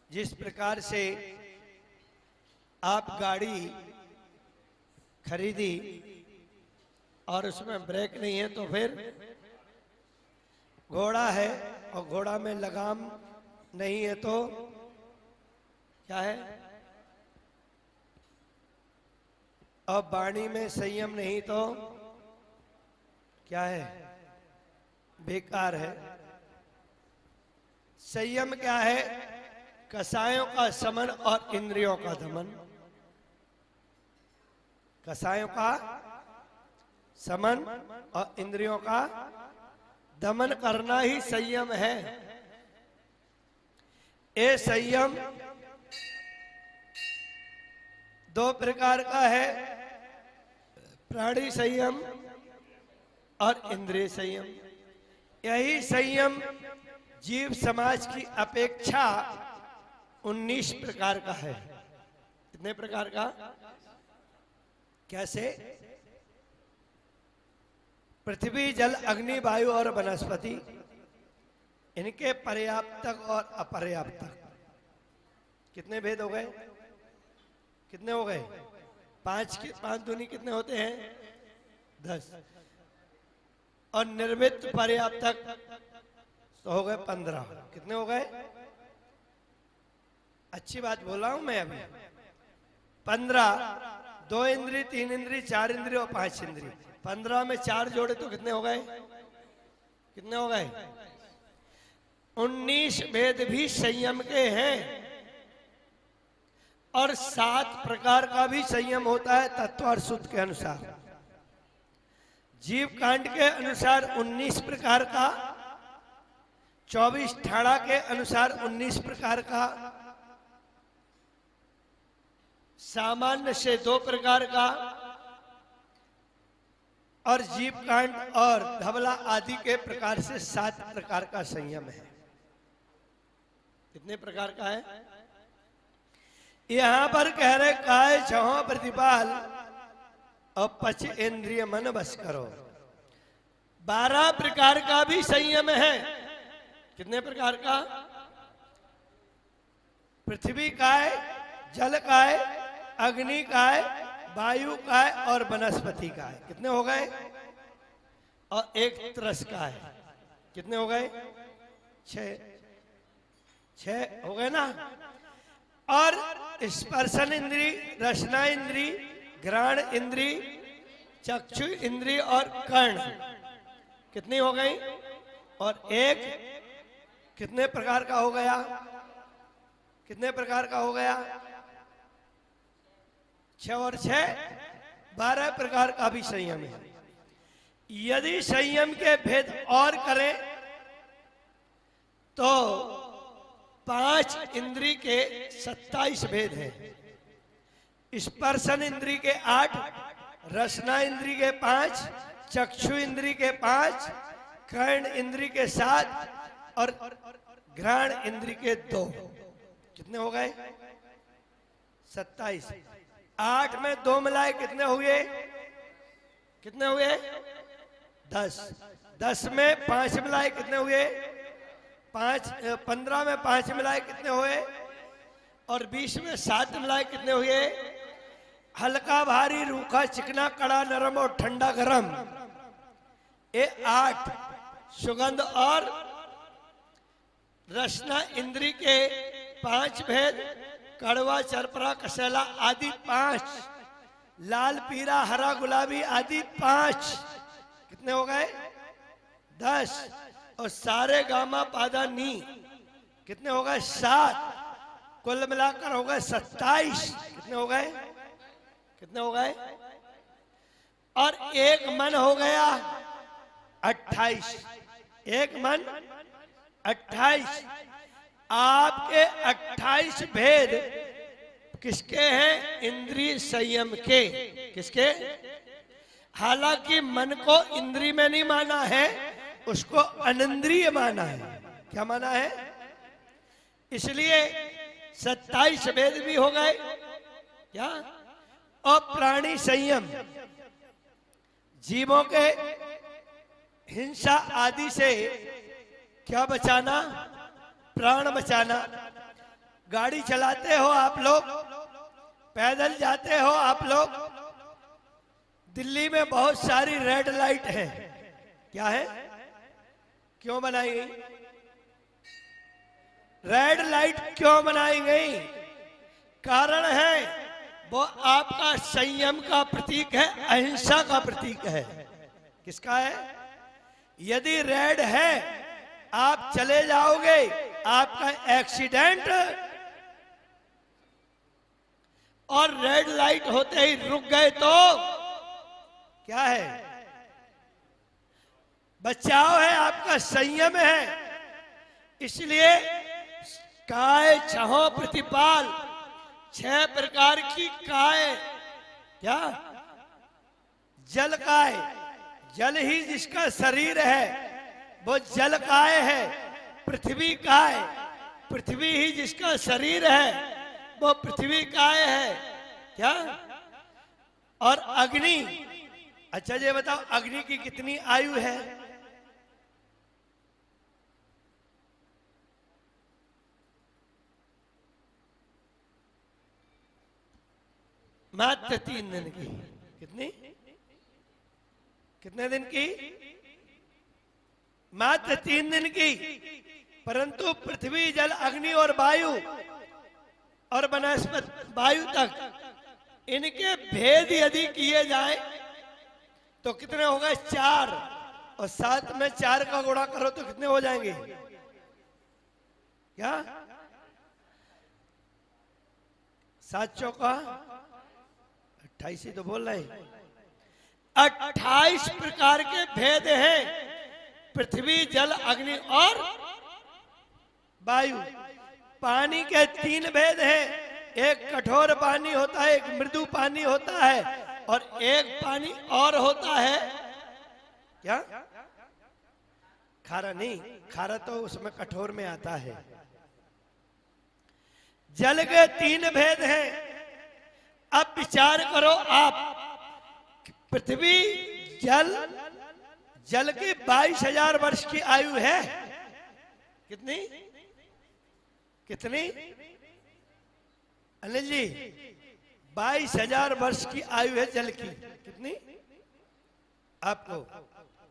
जिस प्रकार से आप गाड़ी खरीदी और उसमें ब्रेक नहीं है, तो फिर घोड़ा है और घोड़ा में लगाम नहीं है, तो क्या है? और वाणी में संयम नहीं तो क्या है? बेकार है। संयम क्या है? कसायों का समन और इंद्रियों का दमन। कसायों का समन और इंद्रियों का दमन करना ही संयम है। ये संयम दो प्रकार का है, प्राणी संयम और इंद्रिय संयम। यही संयम जीव समाज की अपेक्षा 19 प्रकार का है। कितने प्रकार का? कैसे? पृथ्वी जल अग्नि वायु और वनस्पति, इनके पर्याप्तक और अपर्याप्तक। कितने भेद हो गए? कितने हो गए? 5 के 5 दूनी कितने होते हैं? 10। और निर्मित पर्याप्तक तो हो गए 15। कितने हो गए? अच्छी बात बोला हूं मैं अभी। 15, 2 इंद्री, 3 इंद्री, 4 इंद्री और 5 इंद्री। 15 में 4 जोड़े तो कितने हो गए? कितने हो गए? 19 भेद भी संयम के हैं। और 7 प्रकार का भी संयम होता है तत्व और सूत्र के अनुसार। जीव कांड के अनुसार 19 प्रकार का, 24 ठाड़ा के अनुसार 19 प्रकार का, सामान्य से 2 प्रकार का, और जीव कांड और धवला आदि के प्रकार से 7 प्रकार का संयम है। कितने प्रकार का है? यहां पर कह रहे काय छहो प्रतिपाल, और पंच इंद्रिय मन बस करो। 12 प्रकार का भी संयम है। कितने प्रकार का? पृथ्वी का है, जल का है, अग्नि का है, वायु का है और वनस्पति का है। कितने हो गए? और एक तरस का है। कितने हो गए? 6 हो गए ना। और स्पर्शन इंद्री, रसना इंद्री, घ्राण इंद्री, चक्षु इंद्री और कर्ण, कितनी हो गई? और एक कितने प्रकार का हो गया? कितने प्रकार का हो गया? 6 और 6 12 प्रकार का भी संयम है। यदि संयम के भेद और करें तो 5 इंद्री के 27 भेद हैं। स्पर्शन इंद्री के 8, रसना इंद्री के 5, चक्षु इंद्री के 5, कर्ण इंद्री के 7 और घ्राण इंद्री के 2। कितने हो गए? 27। 8 में 2 मिलाए कितने हुए? कितने हुए? 10। 10 में 5 मिलाए कितने हुए? 5। 15 में 5 मिलाए कितने हुए? और 20 में 7 मिलाए कितने हुए? हल्का भारी, रूखा चिकना, कड़ा नरम और ठंडा गरम, ये 8। सुगंध और रसना इंद्री के 5 भेद, कड़वा, चरपरा, कसेला आदि 5, लाल, पीला, हरा, गुलाबी आदि 5। कितने हो गए? 10। और सारे गामा पादा नी कितने हो गए? 7। कुल मिलाकर हो गए 27। कितने हो गए? कितने हो गए? और एक मन हो गया 28। एक मन 28। आपके 28 भेद किसके हैं? इंद्रिय संयम के। किसके? हालांकि मन को इंद्रिय में नहीं माना है, उसको अनिंद्रिय माना है। क्या माना है? इसलिए 27 भेद भी हो गए। क्या? और प्राणी संयम, जीवों के हिंसा आदि से क्या बचाना? प्राण बचाना। गाड़ी चलाते हो आप लोग, पैदल जाते हो आप लोग, दिल्ली में बहुत सारी रेड लाइट है। क्या है? क्यों बनाई गई? रेड लाइट क्यों बनाई गई? कारण है वो आपका संयम का प्रतीक है, अहिंसा का प्रतीक है। किसका है? यदि रेड है, आप चले जाओगे, आपका एक्सीडेंट, और रेड लाइट होते ही रुक गए तो क्या है? बचाव है, आपका संयम है। इसलिए काय छहो प्रतिपाल, 6 प्रकार की काय। क्या? जल काय, जल ही जिसका शरीर है वो जल काय है। पृथ्वी काय, पृथ्वी ही जिसका शरीर है वो पृथ्वी काय है। क्या? और अग्नि, अच्छा ये बताओ अग्नि की कितनी आयु है? मात्र 3 दिन की। कितनी? कितने दिन की? मात्र 3 दिन की। परंतु पृथ्वी, जल, अग्नि और वायु और वनस्पति, वायु तक, इनके भेद यदि किए जाए तो कितने हो गए? 4। और 7 में 4 का गुणा करो तो कितने हो जाएंगे? क्या? 7 चौका 28 ही तो बोल रहे हैं। 28 प्रकार के भेद हैं। पृथ्वी, जल, अग्नि और वायु। पानी के 3 भेद हैं। एक कठोर पानी होता है, एक मृदु पानी होता है, और एक पानी और होता है। क्या? खारा नहीं, खारा तो उसमें कठोर में आता है। जल के 3 भेद हैं। अब विचार करो आप, पृथ्वी जल, जल की 22,000 वर्ष की आयु है। कितनी कितनी अनिल जी? 22,000 वर्ष की आयु है जल की। कितनी? आपको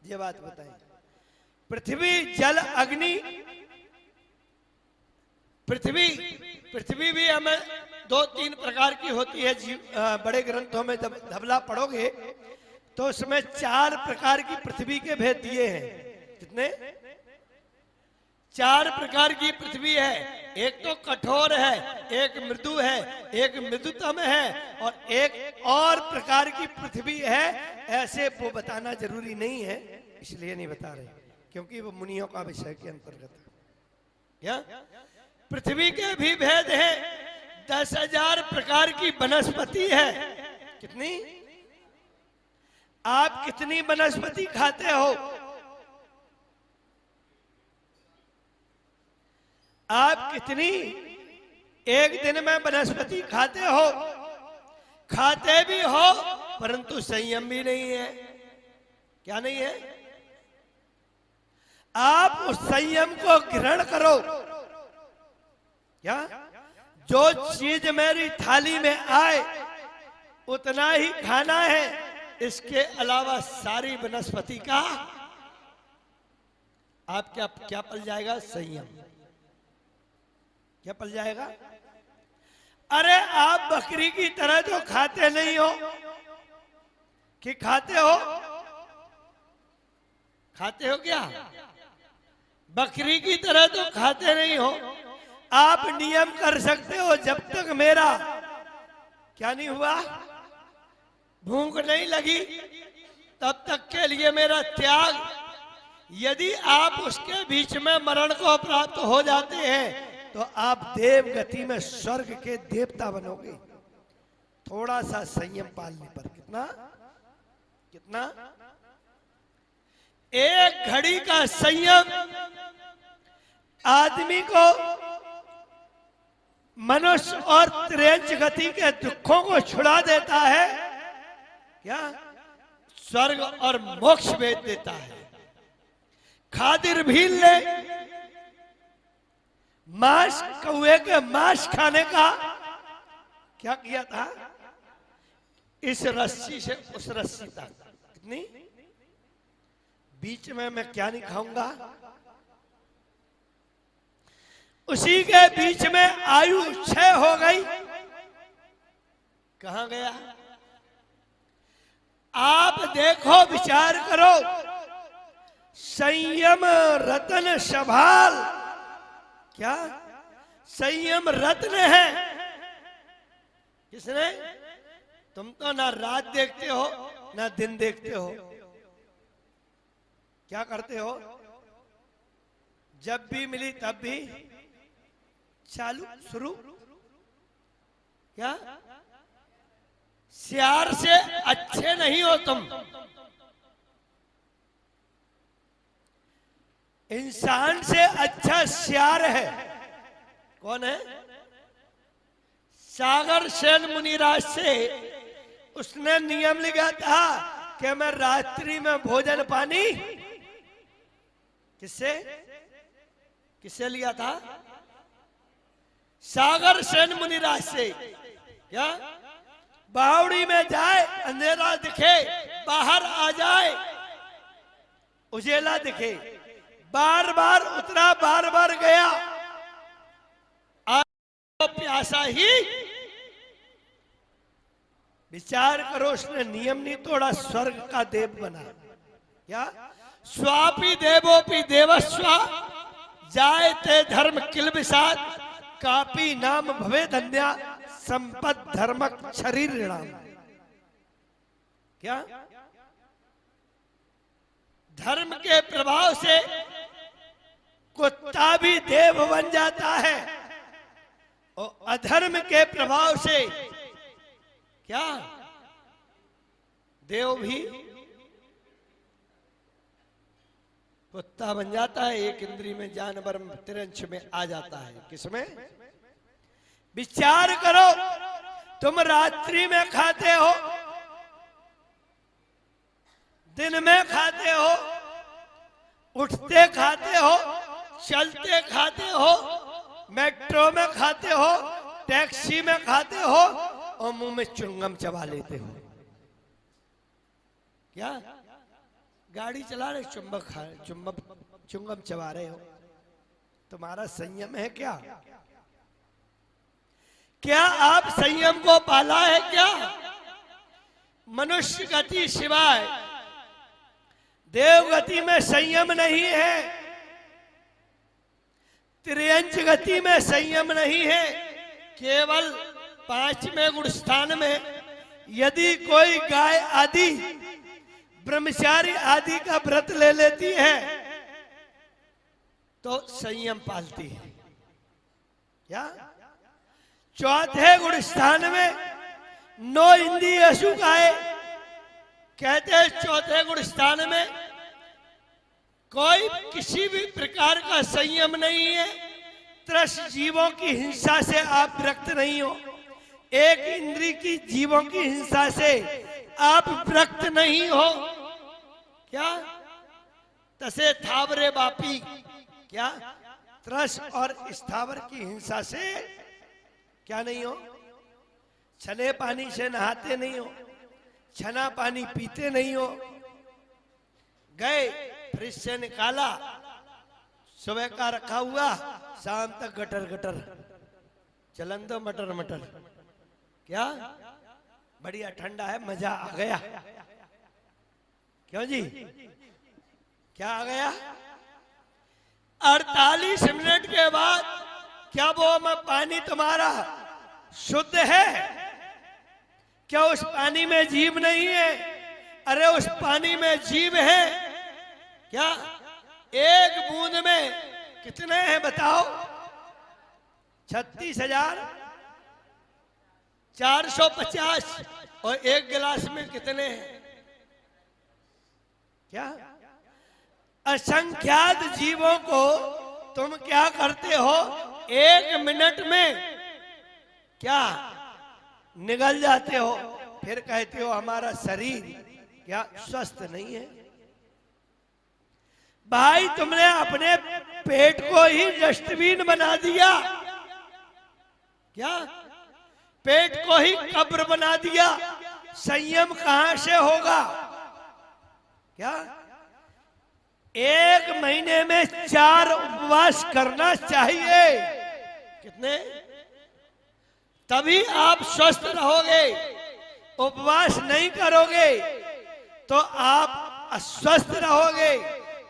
ये बात बताएं। पृथ्वी जल अग्नि, पृथ्वी पृथ्वी भी हमें 2-3 प्रकार की होती है। बड़े ग्रंथों में जब धबला पढ़ोगे तो उसमें 4 प्रकार की पृथ्वी के भेद दिए हैं। कितने? 4 प्रकार की पृथ्वी है। एक तो कठोर है, एक मृदु है, एक मृदुतम है और एक और प्रकार की पृथ्वी है। ऐसे वो बताना जरूरी नहीं है, इसलिए नहीं बता रहे, क्योंकि वो मुनियों का विषय के अंतर्गत है। क्या पृथ्वी के भी भेद हैं। 10,000 प्रकार की वनस्पति है। कितनी? आप कितनी वनस्पति खाते हो? आप कितनी एक दिन में वनस्पति खाते हो? खाते भी हो, परंतु संयम भी नहीं है। क्या नहीं है? आप उस संयम को ग्रहण करो। क्या? जो चीज मेरी थाली में आए उतना ही खाना है, इसके अलावा सारी वनस्पति का आप क्या पल जाएगा? संयम। क्या पल जाएगा? अरे आप बकरी की तरह तो खाते नहीं हो कि खाते हो? खाते हो क्या? बकरी की तरह तो खाते नहीं हो। आप नियम कर सकते हो, जब तक मेरा क्या नहीं हुआ, भूख नहीं लगी, तब तक के लिए मेरा त्याग। यदि आप उसके बीच में मरण को प्राप्त हो जाते हैं तो आप देव गति में स्वर्ग के देवता बनोगे। थोड़ा सा संयम पालने पर। कितना कितना? एक घड़ी का संयम आदमी को मनुष्य और त्रेंच गति के दुखों को छुड़ा देता है। क्या? स्वर्ग और मोक्ष भेज देता है। खादिर भील ने मांस, कौए के मांस खाने का क्या किया था? इस रस्सी से उस रस्सी तक। कितनी? बीच में मैं क्या नहीं खाऊंगा। उसी के बीच में आयु क्षय हो गई। कहां गया? आप देखो, विचार करो। संयम रत्न संभाल। क्या? संयम रत्न है। किसने? तुम तो ना रात देखते हो ना दिन देखते हो। क्या करते हो? जब भी मिली तब भी चालू शुरू। क्या? सियार से अच्छे नहीं हो तुम। इंसान से अच्छा सियार है। कौन है? सागर सेन मुनिराज से उसने नियम लिखा था कि मैं रात्रि में भोजन पानी किससे किससे लिया था? सागर सेन मुनिराज से। क्या? बावड़ी में जाए, अंधेरा दिखे, बाहर आ जाए, उजेला दिखे, बार बार उतरा, बार बार गया, तो प्यासा ही। विचार करो, उसने नियम नहीं तोड़ा, स्वर्ग का देव बना। क्या? स्वापी देवोपी देवस्वा जाए ते धर्म किल विषाद कापी नाम भवे धन्या संपद धर्मक शरीर ऋणाम। क्या? धर्म के प्रभाव से कुत्ता भी देव बन जाता है और अधर्म के प्रभाव से क्या? देव भी कुत्ता बन जाता है। एक इंद्री में जानवर तिरंश में आ जाता है। किसमें? विचार करो, तुम रात्रि में खाते हो, दिन में खाते हो, उठते खाते हो, चलते खाते हो, मेट्रो में खाते हो, टैक्सी में खाते हो और मुंह में चुंगम चबा लेते हो। क्या गाड़ी चला रहे चुंगम चबा रहे हो? तुम्हारा संयम है क्या? क्या आप संयम को पाला है क्या? मनुष्य गति सिवाय देव गति में संयम नहीं है, त्रियंच गति में संयम नहीं है। केवल 5वें गुण स्थान में यदि कोई गाय आदि ब्रह्मचारी आदि का व्रत ले लेती है तो संयम पालती है। क्या? 4थे गुण स्थान में 9 इंद्रिय अशु गाय कहते हैं। 4थे गुण स्थान में कोई किसी भी प्रकार का संयम नहीं है। त्रस जीवों की हिंसा से आप विरक्त नहीं हो, एक इंद्री की जीवों की हिंसा से आप विरक्त नहीं हो। क्या? तसे थावरे बापी, क्या? त्रस और स्थावर की हिंसा से क्या नहीं हो? छने पानी से नहाते नहीं हो, छना पानी पीते नहीं हो। गए फ्रिज से निकाला, सुबह का रखा हुआ, शाम तक गटर गटर, चलन दो मटर मटर। क्या? बढ़िया ठंडा है, मजा आ गया। क्यों जी? क्या आ गया? 48 मिनट के बाद क्या वो पानी तुम्हारा शुद्ध है? क्या उस पानी में जीव नहीं है? अरे उस पानी में जीव है। क्या? एक बूंद में कितने हैं बताओ? 36,450 और एक गिलास में कितने हैं? क्या? असंख्यात जीवों को तुम क्या करते हो? 1 मिनट में क्या निगल जाते हो, फिर कहते हो हमारा शरीर क्या स्वस्थ नहीं है। भाई तुमने अपने पेट को ही डस्टबिन बना दिया। क्या? पेट को ही कब्र बना दिया। संयम कहां से होगा? क्या? 1 महीने में 4 उपवास करना चाहिए। कितने? तभी आप स्वस्थ रहोगे। उपवास नहीं करोगे तो आप अस्वस्थ रहोगे।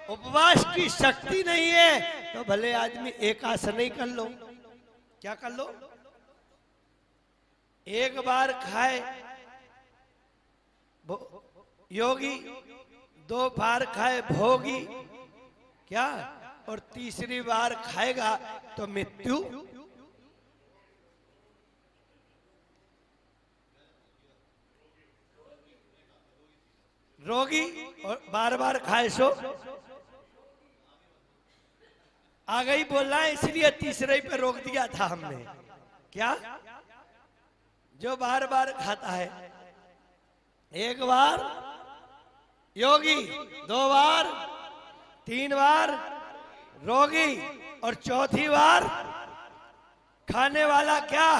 उपवास की शक्ति नहीं है तो भले आदमी एक आसन ही कर लो। क्या कर लो? एक बार खाए योगी, 2 बार खाए भोगी, क्या? और तीसरी बार खाएगा तो मृत्यु। रोगी और बार बार खाए सो आ गई बोलना है, इसलिए तीसरे पे रोक दिया था हमने। क्या? जो बार बार खाता है, 1 बार योगी, 2 बार, 3 बार रोगी और 4थी बार खाने वाला। क्या?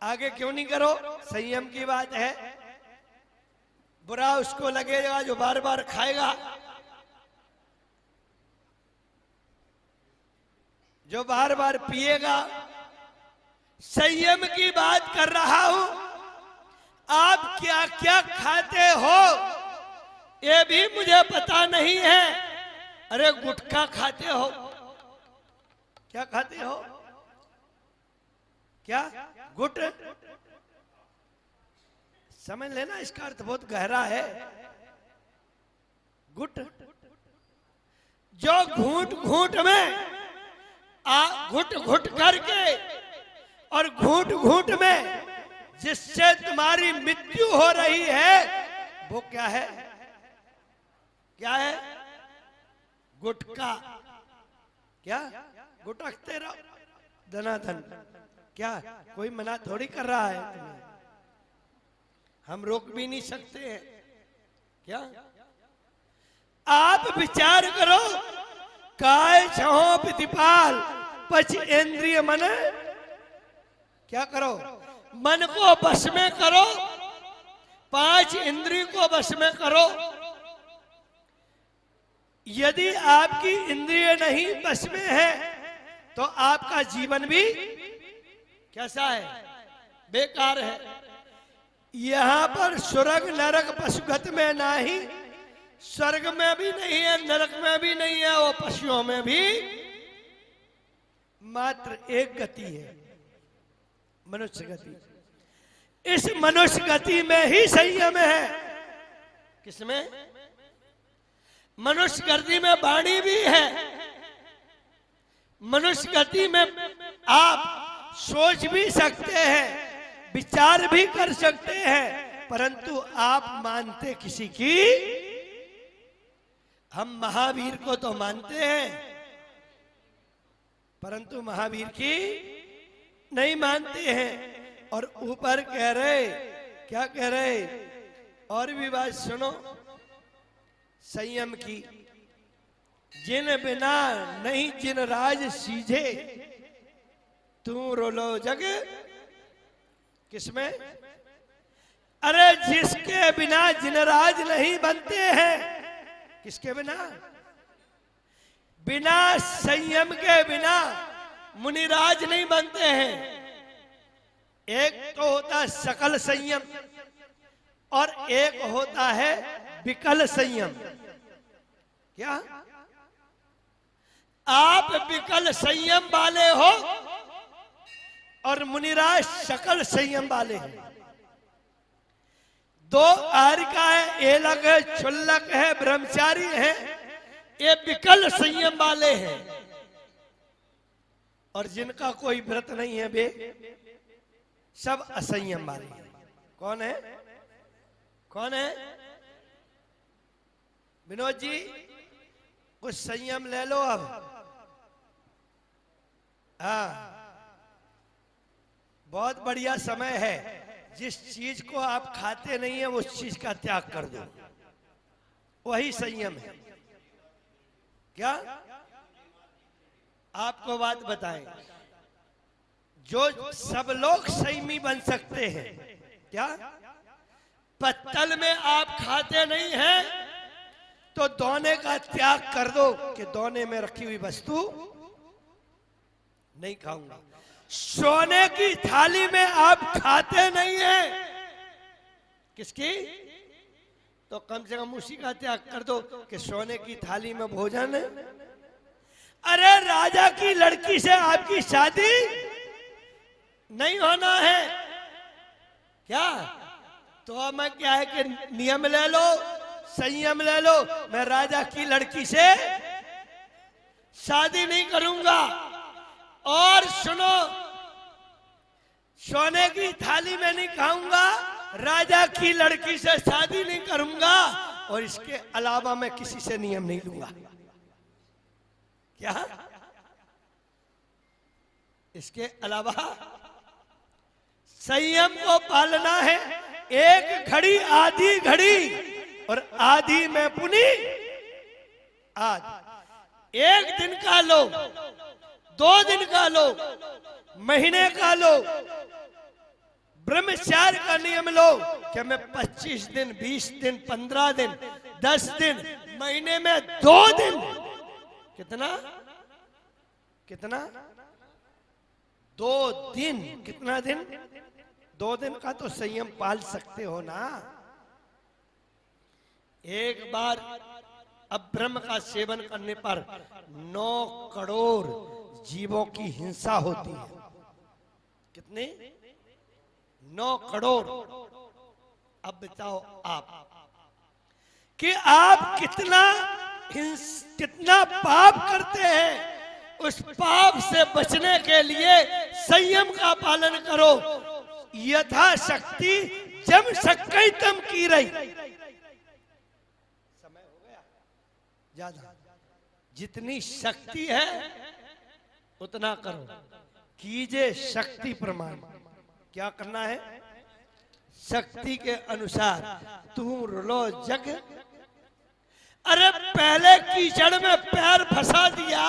आगे क्यों नहीं करो? संयम की बात है। बुरा उसको लगेगा जो बार बार खाएगा, जो बार बार पिएगा। संयम की बात कर रहा हूं। आप क्या क्या खाते हो ये भी मुझे पता नहीं है। अरे गुटखा खाते हो? क्या खाते हो? क्या? गुट समझ लेना, इसका अर्थ बहुत गहरा है। गुट जो घूंट घूंट में घुट घुट करके और घूंट घूंट में जिससे तुम्हारी मृत्यु हो रही है वो क्या है? क्या है? गुटखा। क्या? गुटकते रहो धनाधन। क्या? कोई मना थोड़ी कर रहा है तुम्हें, हम रोक भी नहीं सकते हैं। क्या आप विचार करो, काय छहो प्रतिपाल पच इंद्रिय मन, क्या करो, मन को वश में करो, 5 इंद्रिय को वश में करो। यदि आपकी इंद्रिय नहीं वश में है तो आपका जीवन भी कैसा है, बेकार है। यहां पर स्वर्ग नरक पशुगत में नहीं, स्वर्ग में भी नहीं है, नरक में भी नहीं है, वो पशुओं में भी मात्र एक गति है, मनुष्य गति। इस मनुष्य गति में ही संयम है। किसमें? मनुष्य गति में वाणी भी है, मनुष्य गति में आप सोच भी सकते हैं, विचार भी कर सकते हैं, परंतु आप मानते किसी की? हम महावीर को तो मानते हैं, परंतु महावीर की नहीं मानते हैं। और ऊपर कह रहे, क्या कह रहे, और भी बात सुनो संयम की। जिन बिना नहीं जिन राज सीझे, तू रोलो जग किसमें? अरे जिसके बिना जिन राज नहीं बनते हैं, किसके बिना? बिना संयम के बिना मुनिराज नहीं बनते हैं। एक तो होता है सकल संयम और एक होता है विकल संयम। क्या आप विकल संयम वाले हो और मुनिराज सकल संयम वाले हैं। 2 आरिका है, एलक है, क्षुल्लक है, ब्रह्मचारी है, ये विकल संयम वाले हैं। और जिनका कोई व्रत नहीं है वे सब असंयम वाले हैं। कौन है? कौन है? विनोद जी कुछ संयम ले लो अब। हाँ, बहुत बढ़िया समय है। जिस चीज को आप खाते नहीं है उस चीज का त्याग कर दो, वही संयम है। क्या आपको बात बताएं, जो सब लोग संयमी बन सकते हैं, क्या पत्तल में आप खाते नहीं हैं तो दोने का त्याग कर दो कि दोने में रखी हुई वस्तु नहीं खाऊंगा। सोने की थाली में आप खाते नहीं हैं, किसकी? तो कम से कम उसी का त्याग कर दो कि सोने की थाली में भोजन है। अरे राजा की लड़की से आपकी शादी नहीं होना है क्या? तो मैं क्या है कि नियम ले लो, संयम ले लो, मैं राजा की लड़की से शादी नहीं करूंगा। और सुनो, सोने की थाली में नहीं खाऊंगा, राजा की लड़की से शादी नहीं करूंगा, और इसके अलावा मैं किसी से नियम नहीं लूंगा। क्या? इसके अलावा संयम को पालना है। एक घड़ी आधी घड़ी और आधी में पुनी आज। एक दिन का लो, 2 दिन का लो, महीने का लो, ब्रह्मचार्य का नियम लो कि मैं 25 दिन, 20 दिन, 15 दिन, 10 दिन, महीने में 2 दिन, कितना कितना 2 दिन, कितना दिन? 2 दिन का तो संयम पाल सकते हो ना। एक बार अब ब्रह्म का सेवन करने पर 9 करोड़ जीवों की हिंसा होती है। कितने? 9 करोड़। अब बताओ आप कि आप कितना पाप करते हैं। उस पाप से बचने के लिए संयम का पालन करो। यथाशक्ति जम सकै तम की रही। समय हो गया ज्यादा। जितनी शक्ति है उतना करो। कीजिए शक्ति प्रमाण। क्या करना है? शक्ति के अनुसार। तू रो जग अरे पहले कीचड़ में पैर फंसा दिया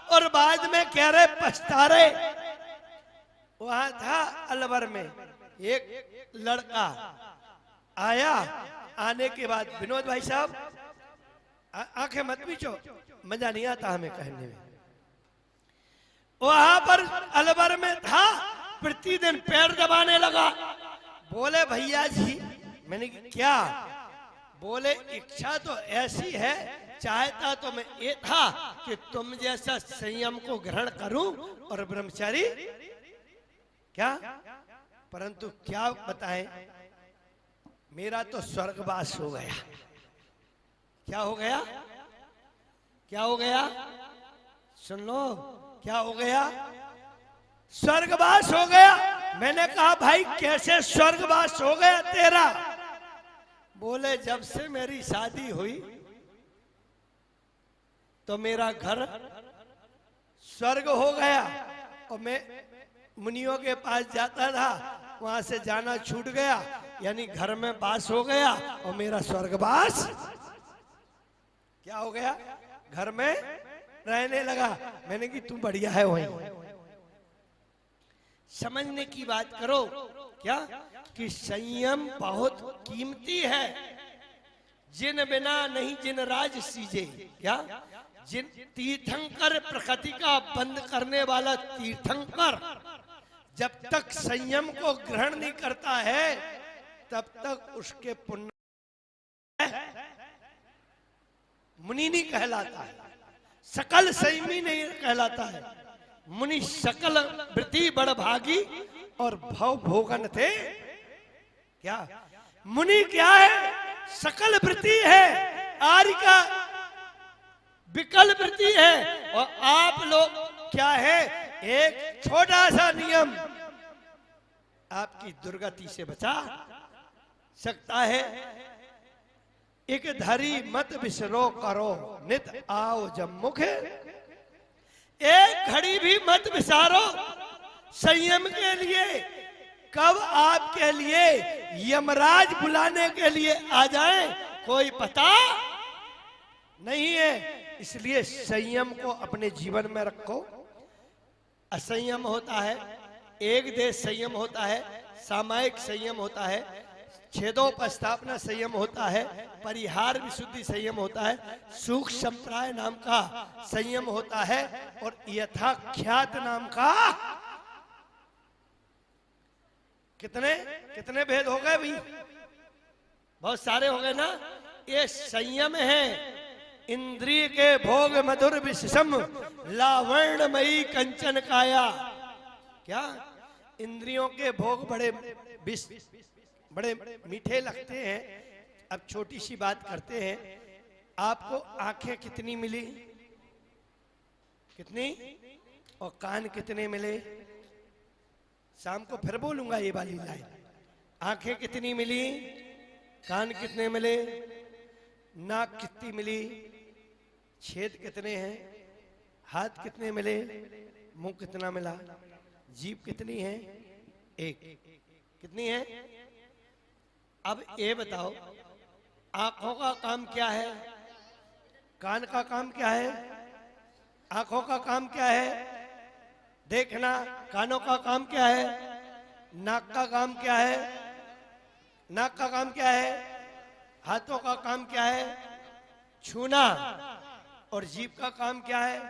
और बाद में कह रहे पछता रहे। वहां था अलवर में एक लड़का आया, आने के बाद विनोद भाई साहब आंखें मत पीछो, मजा नहीं आता हमें कहने में। वहां पर अलवर में था, प्रतिदिन पैर दबाने लगा। बोले भैया जी, मैंने क्या? बोले इच्छा तो ऐसी है, चाहता तो मैं ये था कि तुम जैसा संयम को ग्रहण करूं और ब्रह्मचारी क्या, परंतु क्या बताएं, मेरा तो स्वर्गवास हो गया। क्या हो गया? क्या हो गया? सुन लो, क्या हो गया? स्वर्गवास हो गया। मैंने कहा भाई कैसे स्वर्गवास हो गया तेरा? बोले जब से मेरी शादी हुई तो मेरा घर स्वर्ग हो गया और मैं मुनियों के पास जाता था, वहां से जाना छूट गया, यानी घर में वास हो गया और मेरा स्वर्गवास क्या हो गया? घर में रहने लगा। मैंने कि तू बढ़िया है वहीं। समझने की बात करो क्या कि संयम बहुत कीमती है। जिन बिना नहीं जिन राज सीजे, क्या जिन तीर्थंकर प्रकृति का बंद करने वाला तीर्थंकर जब तक संयम को ग्रहण नहीं करता है तब तक उसके पुण्य मुनि नहीं कहलाता है, सकल संयमी नहीं कहलाता है। मुनि सकल वृत्ति बड़ भागी और भव भोगन थे। क्या मुनि क्या है? सकल वृत्ति है, आर्य का विकल वृत्ति है। और आप लोग क्या है? एक छोटा सा नियम आपकी दुर्गति से बचा सकता है। एक धरी मत बिसरो करो नित आओ जब मुख, एक घड़ी भी मत बिसारो संयम के लिए। कब आपके लिए यमराज बुलाने के लिए आ जाए कोई पता नहीं है। इसलिए संयम को अपने जीवन में रखो। असंयम होता है, एक देश संयम होता है, सामायिक संयम होता है, छेदोपस्थापना संयम होता है, परिहार विशुद्धि संयम होता है, सुख संप्राय नाम का संयम होता है और यथाख्यात नाम का कितने कितने भेद हो गए भाई? बहुत सारे हो गए ना। ये संयम है। इंद्रिय के भोग मधुर विषम लावण्यमयी कंचन काया। क्या इंद्रियों के भोग बड़े मीठे लगते हैं। अब छोटी सी बात करते हैं। आपको आंखें कितनी मिली? कितनी? और कान कितने मिले? शाम को फिर बोलूंगा ये वाली लाइन। आंखें कितनी मिली? कान कितने मिले? नाक कितनी मिली? छेद कितने हैं? हाथ कितने मिले? मुंह कितना मिला? जीभ कितनी है? एक। कितनी है? अब ये बताओ, आंखों का काम क्या है? कान का काम क्या है? आंखों का काम क्या है? देखना। कानों का काम क्या है? नाक का काम क्या है? नाक का काम क्या है? हाथों का काम क्या है? छूना। और जीभ का काम क्या है?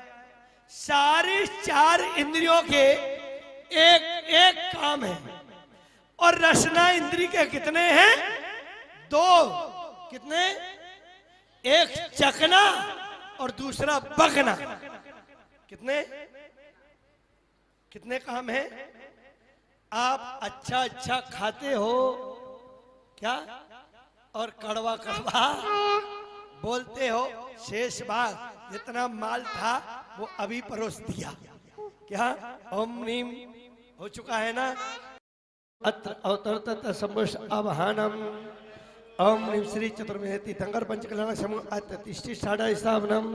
सारी चार इंद्रियों के एक एक काम है। और रसना इंद्री के कितने हैं? दो। कितने? एक चखना और दूसरा बखना। कितने कितने काम है? आप अच्छा अच्छा खाते हो क्या? और कड़वा कड़वा बोलते हो। शेष भाग जितना माल था वो अभी परोस दिया। क्या ओम नीम हो चुका है ना? अत्र अवतरत संभुष अवहानम ओम नीम श्री चतुर्वेदी तंकर पंचकल्याण समूह अतिष्ठि साढ़ा स्थापनम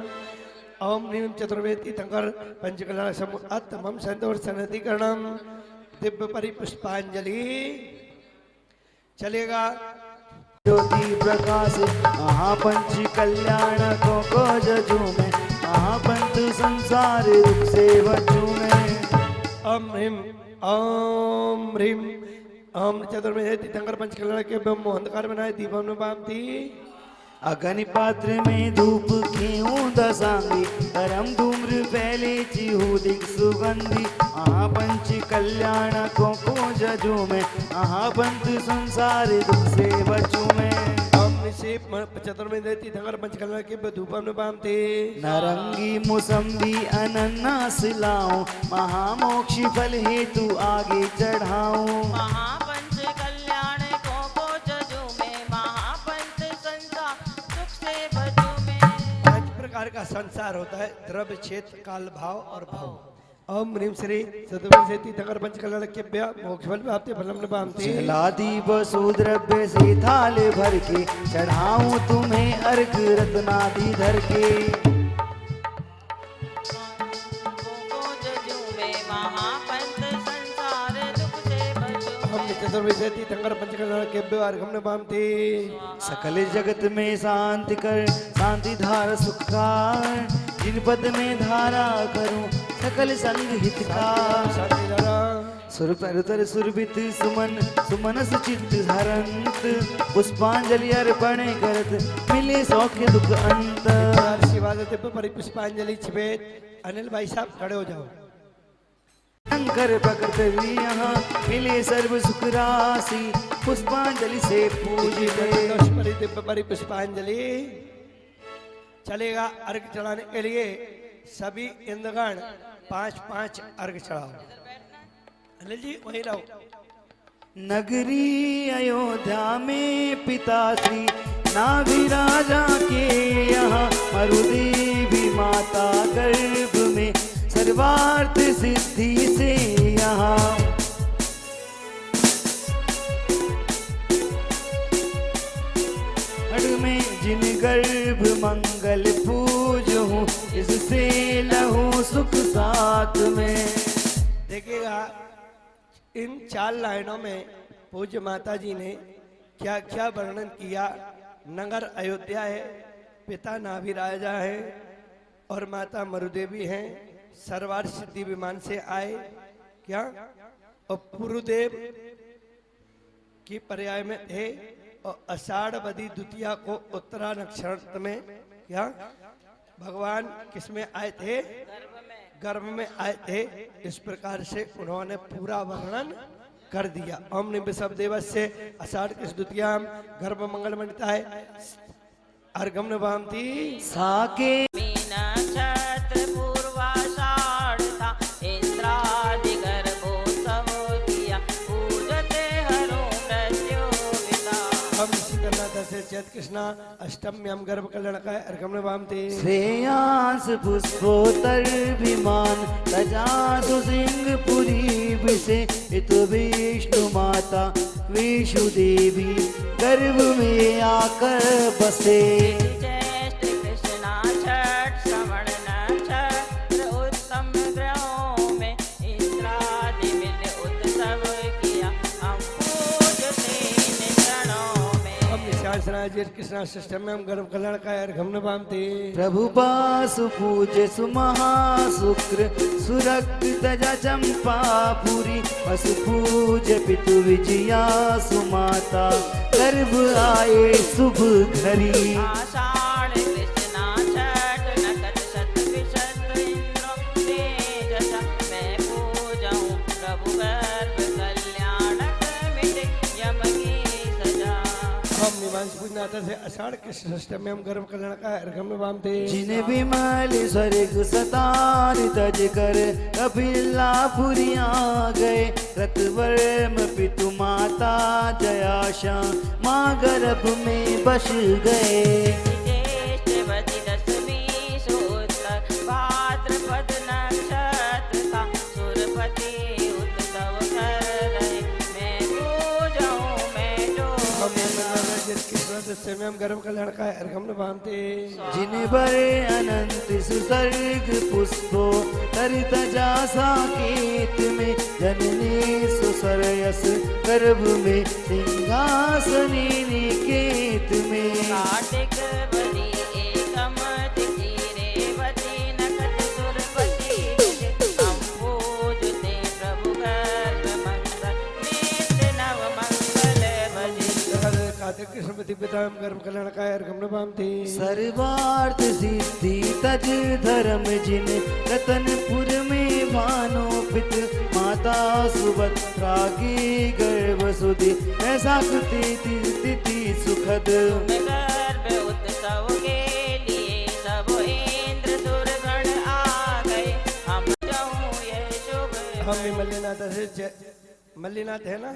ओम नीम चतुर्वेदी तंकर पंचकल्याण समूह अतमम संतोष सनधिकरणम दिव्य परिपुष्पांजलि। चलेगा। ज्योति प्रकाश महापंच कल्याण को जजू में महापंच संसार रूप से बचू में ओम ह्रीम ओम ह्रीम ओम चतुर्वेद तीर्थंकर पंचकल्याण के ब्रह्म अंधकार बनाए दीपम में बामती अग्नि पात्र में धूप घेऊं दसांगी धर्म धूम्र पहले चिहू दिख सुगंधी महापंच कल्याण को जजू में महापंच संसार दुख से बचू में ओम निशिप चतुर्वेद तीर्थंकर पंचकल्याण के धूपम में बामती नारंगी मौसम्बी अनन्नास लाऊं महामोक्ष फल हेतु आगे चढ़ाऊं महापंच कल्याण को जजू में महापंच संसार सुख से बजू में 5 प्रकार का संसार होता है द्रव्य क्षेत्र काल भाव और भाव ओम ह्रीम श्री चतुर्वेद तीर्थंकर पंचकल्याण के मोक्ष फल प्राप्ति फलम न बामती जलादि वसु द्रव्य से थाल भर के चढ़ाऊं तुम्हें अर्घ रत्नादि धर के को जजू में महापंच संसार दुख से बजू हम चतुर्वेद तीर्थंकर पंचकल्याण के अर्घम न बामती सकल जगत में शांति कर शांति धार सुखकार जिन पद में धारा करूं सकल संग हितकार शांति धारा सुर पर सुरभित सुमन सुमन सुचित हरंत पुष्पांजलि अर्पण करत मिले सौख्य दुख अंत शिवादते पर परिपुष्पांजलि छिपेत अनिल भाई साहब खड़े हो जाओ शंकर प्रकृत भी यहाँ मिले सर्व सुख राशि पुष्पांजलि से पूजित परिपुष्पांजलि चलेगा अर्घ चढ़ाने के लिए सभी इंद्रगण 5-5 अर्घ चढ़ाओ अनिल जी वही रहो नगरी अयोध्या में पिता श्री नाभि राजा के यहाँ मरुदेवी माता गर्भ में सर्वार्थ सिद्धि से यहाँ में जिन गर्भ मंगल पूज हूँ इससे लहू सुख साथ में देखिएगा इन 4 लाइनों में पूज्य माता जी ने क्या क्या वर्णन किया नगर अयोध्या है पिता नाभि राजा है और माता मरुदेवी हैं सर्वार्थ सिद्धि विमान से आए क्या और पुरुदेव की पर्याय में थे और आषाढ़ बदी द्वितीया को उत्तरा नक्षत्र में क्या भगवान किसमें आए थे गर्भ में आए थे इस प्रकार से उन्होंने पूरा वर्णन कर दिया ओम निम्ब सब देवस से आषाढ़ किस द्वितीया गर्भ मंगल बनता है अर्घम नभामती साके मीना छत्र पूर्वाषाढ़ था इंद्रादि गर्भोत्सव किया पूजते हरो मृत्यु विदा हम इसी तरह से चैत कृष्णा अष्टम्यम गर्भ कल्याण का अर्घम नभामती श्रेयांस पुष्पोत्तर विमान तजासु सिंह पुरी विषे इतु विष्णु माता विष्णु देवी गर्भ में आकर बसे ज्येष्ठ कृष्णा छठ श्रवण नक्षत्र उत्तम ग्रहों में इंद्रादि मिल उत्सव किया हम पूजते निधनों में हम निशासना चैत कृष्णा अष्टम्यम गर्भ कल्याण का अर्घम नभामती प्रभु पासु पूज्य सुमहाशुक्र सुरक्त तजा चंपापुरी पशु पूज्य पितु विजया सुमाता गर्भ आए शुभ घड़ी आषाढ़ कृष्णा छठ नकट शत विशत इंद्र तेजसा मैं पूजाऊं प्रभु गर्भ कल्याणक मिटे यम की सजा हम निवास पूजनाता से आषाढ़ कृष्ण अष्टम्यम गर्भ कल्याण का अर्घम नभामती जिन विमल स्वर्ग सतार तज कर कपिलापुरी आ गए रतवर्म पितु माता जयाशा माँ गर्भ में बस गए ज्येष्ठ वति दशमी सूत्र भाद्रपद नक्षत्र था सुरपति उत्सव कर रहे मैं पूजाऊं मैं जो हम अष्टम्यम गर्भ कल्याण का अर्घम नभामती जिन बरे अनंत सुसर्ग पुष्पो तरित जा साकेत में जननी सरयस गर्भ में सिंहासने निकेत में। काटिक बरी एकम तिथि रेवती नखत सुरपति हम पूजते प्रभु गर्भ मंगल नित्य नव मंगल भजे। कार्तिक कृष्णपति पिताम गर्भ कल्याणकाय अर्घम नमामि। सर्वार्थ सिद्धि तज धर्म जिन रतनपुर में भानो पित माता सुभद्रा की गर्भ सुधि ऐसा तिथि सुखद। तुम गर्भ उत्सव के लिए सब इंद्र सुरगण आ गए हम जाऊं ये शुभ। हम मल्लीनाथ से मल्लीनाथ है ना,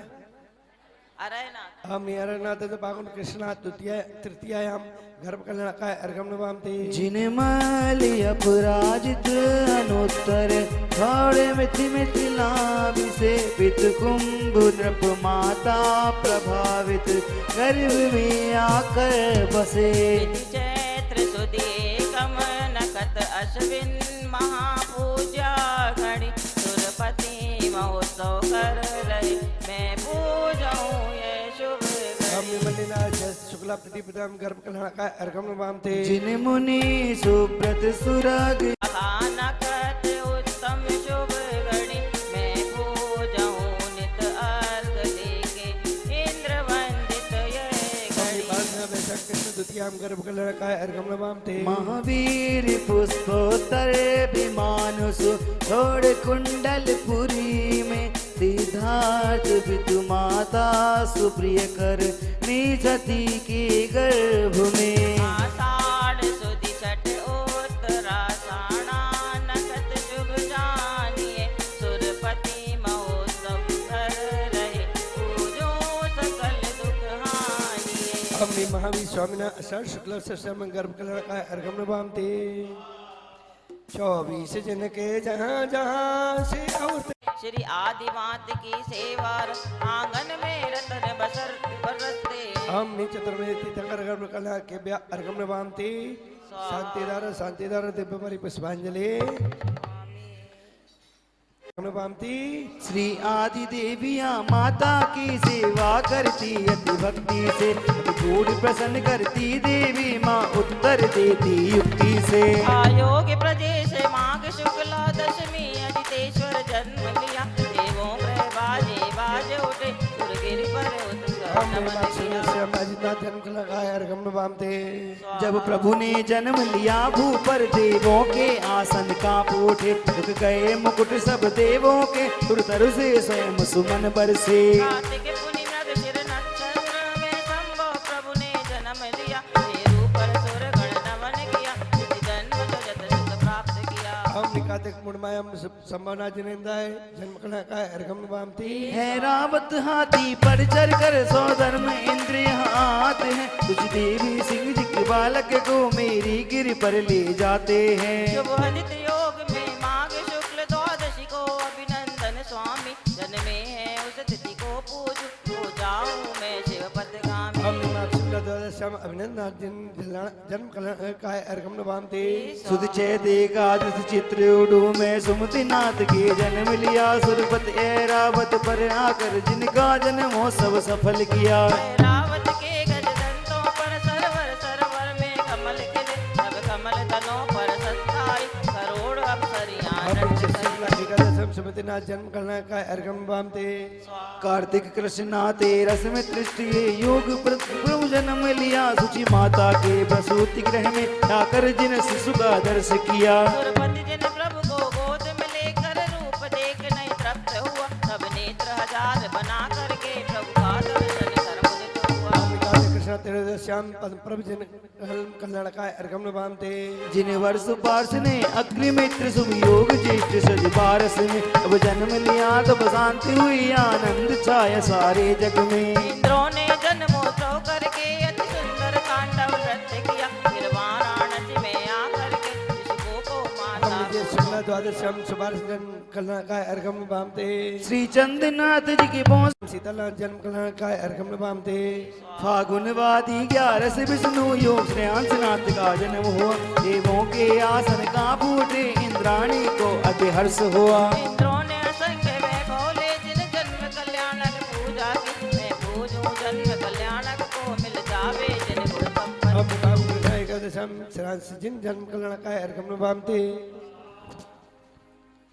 अरे ना हम अरनाथ पागुन कृष्णा तृतीयायाम गर्भ कल्याणकाय अर्घम नमामि। जिन मल अपराजित अनुत्तर थोड़े मिथि मिथिलाभ से पित कुंभ नृप माता प्रभावित गर्भ में आकर बसे। चैत्र सुदी कम नखत अश्विन महापूजा घड़ी सुरपति महोत्सव कर रहे मैं पूजाऊं ये शुभ हम घड़ी। मल्लीनाथ शुक्ला प्रतिपदाम गर्भ कल्याणकाय अर्घम नमामि। जिन मुनि सुब्रत सुरग नखत उत्तम शुभ घड़ी मैं पूजाऊं नित अर्घ देके इंद्र वंदित ये घड़ी। कृष्ण द्वितीयाम गर्भ कल्याणकाय अर्घम नमामि। महावीर पुष्पोत्तर विमानुसु छोड़ कुंडलपुरी में सिद्धार्थ पितु माता सुप्रिय कर निजति के गर्भ में। आषाढ़ सुदी छठ उत्तराषाढ़ा नखत शुभ जानिए सुरपति महोत्सव कर रहे पूजो सकल दुख हानिए। हम महावीर स्वामीना अषाढ़ शुक्ल से गर्भ कल्याणकाय अर्घम नमामि। 24 जन के जहाँ जहाँ से और श्री आदिमात की सेवा आंगन में रतन बसर बरसते। हम चतुर्वेदी तीर्थंकर गर्भ कल्या के अर्घम नमामि। शांतिदार दिव्य परि पुष्पांजलि नमामि। श्री आदि देविया माता की सेवा करती अति भक्ति से गूढ़ प्रसन्न करती देवी माँ उत्तर देती युक्ति से। आयोग प्रजेश माघ शुक्ला दशमी अजितेश्वर जन्म लिया देवों पर बाजे बाज उठे सुरगिर पर उत्सव हम नमन किया। जन्म कल्याणकाय अर्घम नमामि। जब प्रभु ने जन्म लिया भू पर देवों के आसन कांप उठे रुक गए मुकुट सब देवों के तुरतर से स्वयं सुमन बरसे। कार्तिक पूर्णिमा शिर नक्षत्र में संभव प्रभु ने जन्म लिया मेरू पर सुर गण नमन किया जन्म जो जत सुख प्राप्त किया। हम कार्तिक पूर्णिमायाम संभावना जिनेन्द्राय जन्म कल्याणकाय अर्घम नमामि। है रावत हाथी पर चढ़ कर सौधर्म इंद्र यहाँ आते हैं कुछ देवी सिंह जी के बालक को मेरी गिर पर ले जाते हैं। शुभ हरित योग में माघ शुक्ल द्वादशी को अभिनंदन स्वामी जन्मे है उस तिथि को पूज हो जाऊं मैं शिव पदगामी। हम शुक्ल द्वादश्याम अभिनंदन जन्म कल्याणकाय अर्घम नमामि। सुध चैत एकादश चित्र उडू में सुमति नाथ के जन्म लिया सुरपत ऐरावत पर आकर जिनका जन्मोत्सव सफल किया। रावत के गज दंतों पर सरवर सरवर में कमल खिले सब कमल तनों पर संताई करोड़ अप्सरियां एकादशम सुमतिनाथ जन्म कल्याणकाय अर्घम नमामि। कार्तिक कृष्णा तेरस में तृष्टि योग प्रभु जन्म लिया सुचि माता के प्रसूति गृह में आकर जिन शिशु का दर्श किया। सुरपति जिन प्रभु को गोद में लेकर रूप देख नहीं तृप्त हुआ सब नेत्र हजार बना करके प्रभु का दर्शन कर मुदित हुआ। कृष्ण तेरदश्याम प्रभु जन कल्याणकाय अर्घम नमामि। जिन वर्ष पार्श ने अग्नि मित्र शुभ योग ज्येष्ठ सज पारस में अब जन्म लिया तब शांति हुई आनंद छाया सारे जग में। इंद्रों ने जन्मोत्सव करके अति सुंदर तांडव नृत्य किया फिर वाराणसी में आकर के शिशुओं को माता शुक्ला द्वादश्याम सुभाष जन्म कल्याणकाय अर्घम नमामि। श्री चंद्रनाथ जी की पहुंच सीतानाथ जन्म कल्याणकाय अर्घम नमामि। फागुनवादी 11 से विष्णु योग श्रेयांसनाथ का जन्म हुआ देवों के आसन का फूटे इंद्राणी को अति हर्ष हुआ। इंद्रों ने असंख्य वैभव ले जिन जन्म कल्याण त्रयोदशम श्रांस जिन जन्म कल्याणकाय अर्घम नमामि।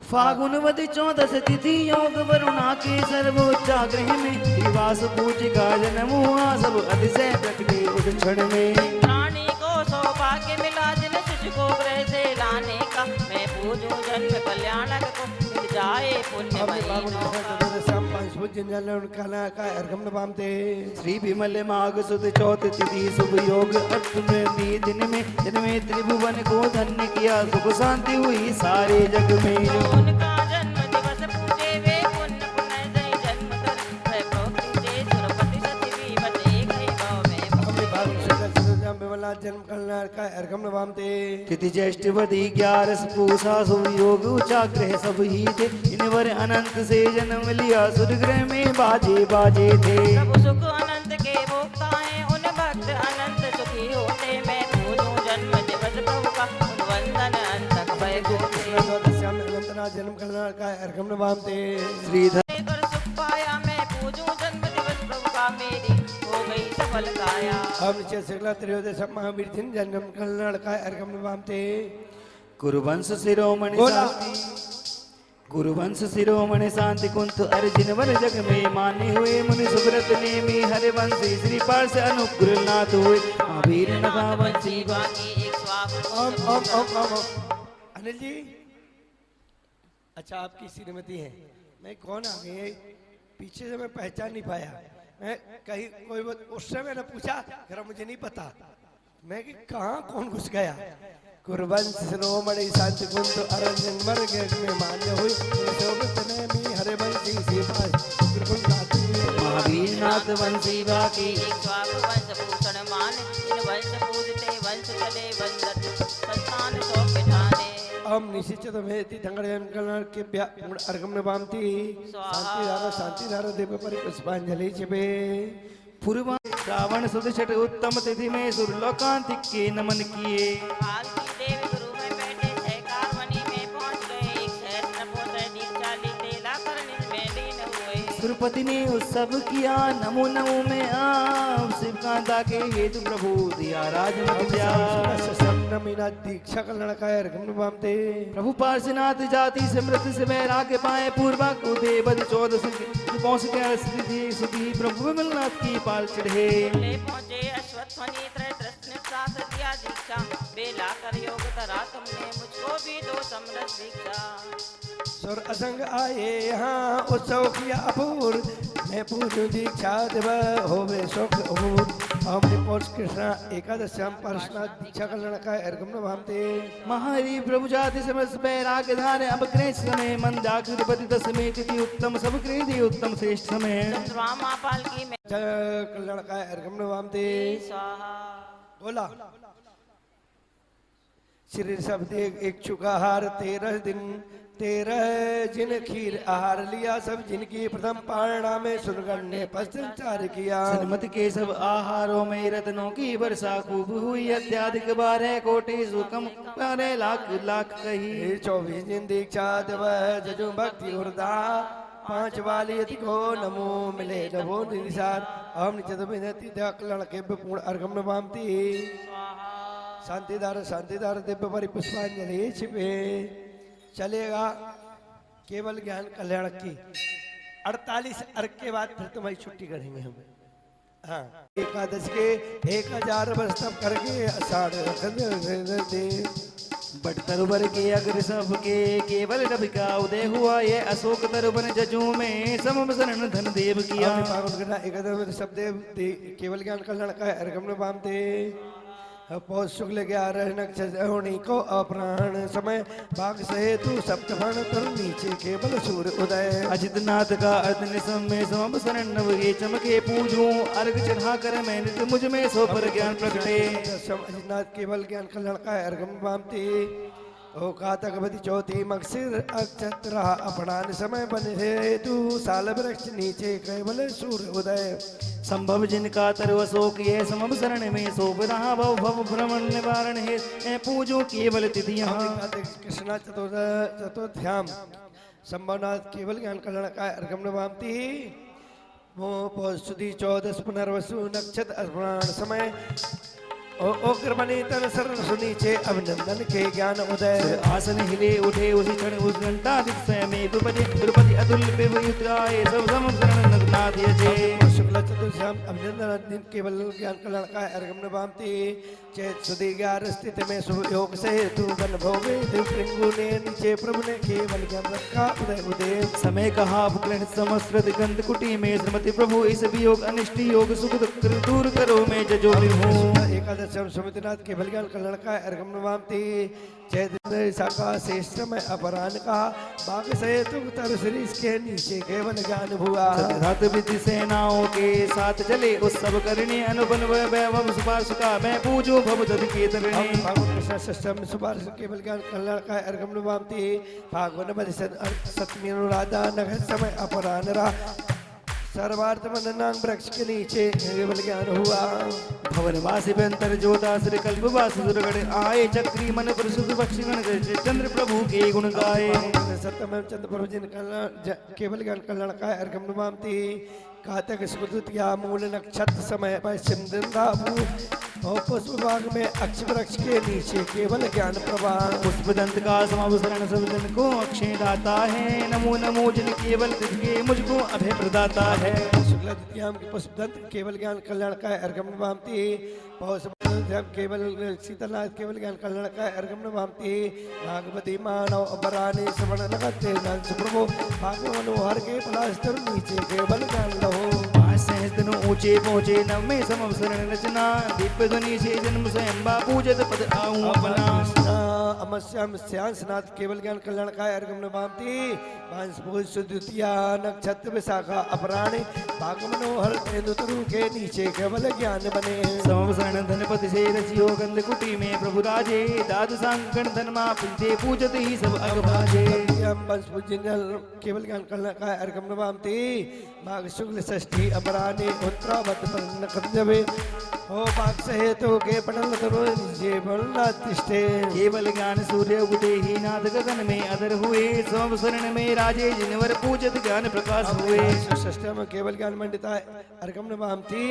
फागुन वद 14 तिथि योग वरुणा के सर्वोच्चाग्रह में त्रिवास पूजिका जन्म हुआ सब अतिशय प्रकटे उस क्षण में। प्राणी को सौभाग्य मिला जिन शिशु को गृह से लाने का, मैं पूजूं जन्म कल्याणक को मिल जाए पुण्य हमने बाबू महीनों का। त्रयोदशम पांचभूत जिन जन्म कल्याणकाय अर्घम नमामि। श्री विमल माघ सुद चौथ तिथि शुभ योग अष्टमी दिन में जिनमें त्रिभुवन को धन्य किया सुख शांति हुई सारे जग में। उनका जन्म दिवस पूजे वे पुण्य पुण्य से जन्म कर, वैभव कीजे सुरपति सती भी बस एक ही भाव में। हमने बाबू त्रयोदशम विमला जन्म कल्याणकाय अर्घम नमामि। तिथि ज्येष्ठ वदी 11 पूषा शुभ योग उचाग्रह सब ही थे। इनवर अनंत से जन्म लिया सुरगृह में बाजे बाजे थे। प्रभु सुख अनंत के भोक्ता हैं, उन भक्त अनंत सुखी होते। मैं पूजूं जन्म दिवस प्रभु का, उन वंदन अंतक भय होते। त्रयोदशम अनंतना जन्म कल्याणकाय अर्घम नमामि। श्रीधर कर सुख पाया, मैं पूजूं जन्म दिवस प्रभु का, मेरी हो गई सफल काया। हम नीचे शुक्ला त्रयोदशम महावीर जिन जन्म कल्याणकाय अर्घम नमामि। कुरुवंश शिरोमणि बोला। शांति गुरुवंश शिरोमणि शांति कुंत अर्जुन वर जग में माने हुए मुनि सुब्रत नेमी हरिवंशी श्री पार्श अनुग्रह नाथ हुए महावीर नथा वंशी बाकी एक स्वाप ओम अनिल जी, अच्छा आपकी श्रीमती है। मैं कौन आ गई पीछे से मैं पहचान नहीं पाया। मैं कहीं कोई उस समय ने पूछा जरा मुझे नहीं पता, मैं कि कहाँ कौन घुस गया। कुरवंश शिरोमणि शांति कुंत अर्जुन वर्ग में मान्य हुई शोभित नेमी हरिवंशी श्री पार्श नाथ हुए महावीर नाथ वंशी बाकी एक स्वाप वंश भूषण मान, इन वंश पूजते वंश चले वंदत संतान सौ बिठाने। हम निश्चित में तीर्थंकर जन्म कल्याण के अर्घम नमामि। शांति धारा देव पर पुष्पांजलि चिबे। पूर्व श्रावण सुद छठ उत्तम तिथि में सुरलोकांतिक के नमन किए। काल की देवी गुरु में बैठे सहकार वनी में पहुंच गए। एक सहस्त्र पोषण दीक्षा ली तेला कर निज में लीन हुए। सुरपति ने उत्सव किया नमो नमो में आप शिव कांता के हेतु प्रभु दिया राजमत मीना दीक्षा कल्याणकाय अर्घम नमामि। प्रभु पार्श्वनाथ जाति समृद्ध से वैराग्य पाए पूर्वक उदय बद 14 पहुंच गया स्थिति सुधी प्रभु विमलनाथ की पाल चढ़े। ले पहुंचे अश्वत्थवनी त्रयत्रस्न साथ दिया दीक्षा। बेला कर योग धरा तुमने मुझको भी दो समरस दीक्षा। सुर असंग आए यहाँ उत्सव किया अपूर, मैं पूजू दीक्षा देव होवे सुख अपूर। हमने पौष कृष्णा एकादश्याम पार्श्वनाथ दीक्षा कल्याणकाय अर्घम नमामि। महारी प्रभु जाति समस्त वैराग्य धारे अब क्रेश समय मंदाकृति दशमी तिथि उत्तम सब कृति उत्तम श्रेष्ठ समय। चंद्रमा पाल की में कल्याणकाय अर्घम नमामि। स्वाहा। बोला श्री शब्द एक चुका हार 13 दिन 13 जिन खीर आहार लिया सब जिनकी प्रथम पारणा में सुनगण ने पश्चार किया। सन्मत के सब आहारों में रत्नों की वर्षा खूब हुई अत्याधिक 12 कोटि सुकम 12 लाख लाख कही। 24 दिन दीक्षा देव जजु भक्ति उर्दा 5 वाली यति को नमो मिले नमो निसार। हम चतुर्विधि कल्याण के पूर्ण अर्घम नमामि। शांतिदार दिव्य परि पुष्पांजलि छिपे। चलेगा केवल ज्ञान कल्याण की 48 अर्घ के बाद फिर तुम्हारी छुट्टी करेंगे हम। हाँ एकादश के 1000 वर्ष तक करके आषाढ़ दे बट तरुबर के अग्र सबके केवल रवि का उदय हुआ ये अशोक तरुबर जजू में समम शरण धन देव किया। एकादश सब देव केवल ज्ञान कल्याण का अर्घम नमामि। पौष शुक्ल 11 नक्षत्र को अपराह्न समय बाघ सहेतु सप्तफण तर नीचे केवल सूर्य उदय। अजितनाथ का अर्धन समय समम शरण नव ये चमके पूजू अर्घ चढ़ा कर मैं नित्य मुझ में सो पर ज्ञान प्रगटे। अजितनाथ केवल ज्ञान कल्याण का अर्घम नमामि। ओ कातकवती चौथी मक्षिर अक्षत्र अपराह्न समय बन हेतु साल वृक्ष नीचे केवल सूर्य उदय। संभव जिनका तरु अशोक ये समम शरण में शोभ रहा भव भव भ्रमण निवारण है पूजो केवल तिथियां। कृष्णा चतुर्थ्याम संभवनाथ केवल ज्ञान कल्याण का अर्घम नमामि। वो पौषुदी 14 पुनर्वसु नक्षत्र अपराह्न समय ओ कृपणी तन शरण सुनीचे अभिनंदन के ज्ञान उदय आसन हिले उठे उसी क्षण उस घंटाधिक समय द्रुपति अतुल्य वियुत्राए सब सम शरण नगनाथ यजे शुक्ल चतुर्श्याम अभिनंदन दिन केवल ज्ञान कल्याण का अर्घम नभामति चेत सुधी 11 स्थित में शुभ योग से तू बन भोगे दिवृंगु ने नीचे प्रभु ने केवल ज्ञान रखा उदय उदय समय कहा पुकलन समस्रत गंध कुटी में श्रीमती प्रभु इस वियोग अनिष्ट योग सुख दुख दूर करो मैं जजोरी हूँ एकादशम सुमितनाथ केवल ज्ञान कल्याण का अर्घम नभामति चैत शाखा श्रेष्ठ में अपरान का बाग से तुम तर श्री के नीचे केवल ज्ञान भुआ रात विधि सेनाओं के साथ चले उस सब करने अनुपन वैभव सुपार्श का मैं पूजो भव दधि के तरणे भागवत कृष्ण सष्टम सुपार्श केवल ज्ञान कल्याण का अर्घम नभामति भागवत मधि सतमी अनुराधा नगर समय अपरान रा सर्वार्थ मननांग वृक्ष के नीचे केवल ज्ञान हुआ भवन वासी अंतर ज्योता श्री कल्प वास दुर्गण आए चक्री मन प्रसुद्ध बक्षगण चंद्र प्रभु के गुण गाए सत्यम चंद्र प्रभु जिन केवल ज्ञान कल्याण का अर्घम नभामति कातक सुकृतिया मूल नक्षत्र समय पश्चिम दिन और पुष्प बाग में अक्ष वृक्ष के नीचे केवल ज्ञान प्रवाह पुष्प दंत का समावसरण सब जन को अक्षय दाता है नमो नमो जिन केवल तिसके मुझको अभय प्रदाता है शुक्ला द्वितीयाम के पुष्प दंत केवल ज्ञान कल्याण का अर्घम नभामति केवल शीतलनाथ केवल ज्ञान कल्याण का अर्घम नभामति भागवती मानव अबराने श्रवण लगते नंद प्रभु भाग मनोहर के पलास्तर नीचे केवल ज्ञान लहो सहस्त्र ऊंचे पहुंचे नव में समवसरण रचना दिव्य ध्वनि से जन्म स्वयं पूजत पद आऊं अपना अमस्याम श्यांसनाथ केवल ज्ञान कल्याण का अर्घम नभामति भांस द्वितीया नक्षत्र विशाखा अपराणे भाग मनोहर तेंदुतरु के नीचे केवल ज्ञान बने समवसरण धनपति से रचियो गंध कुटी में प्रभु राजे दाद सांकण धनमा पिते पूजत ही सब अगभाजे केवल ज्ञान कल्याण का अर्घम नभामति माघ शुक्ल षष्ठी अपराने उत्तरावत नक्षत्रवे हो पाक सहेतु के पटल तरो जे बलना तिष्ठे केवल ज्ञान सूर्य उदे ही नाथ गगन में अदर हुए समवसरण में राजे जिनवर पूजत ज्ञान प्रकाश हुए षष्ठम केवल ज्ञान मंडिता अर्घम नभामति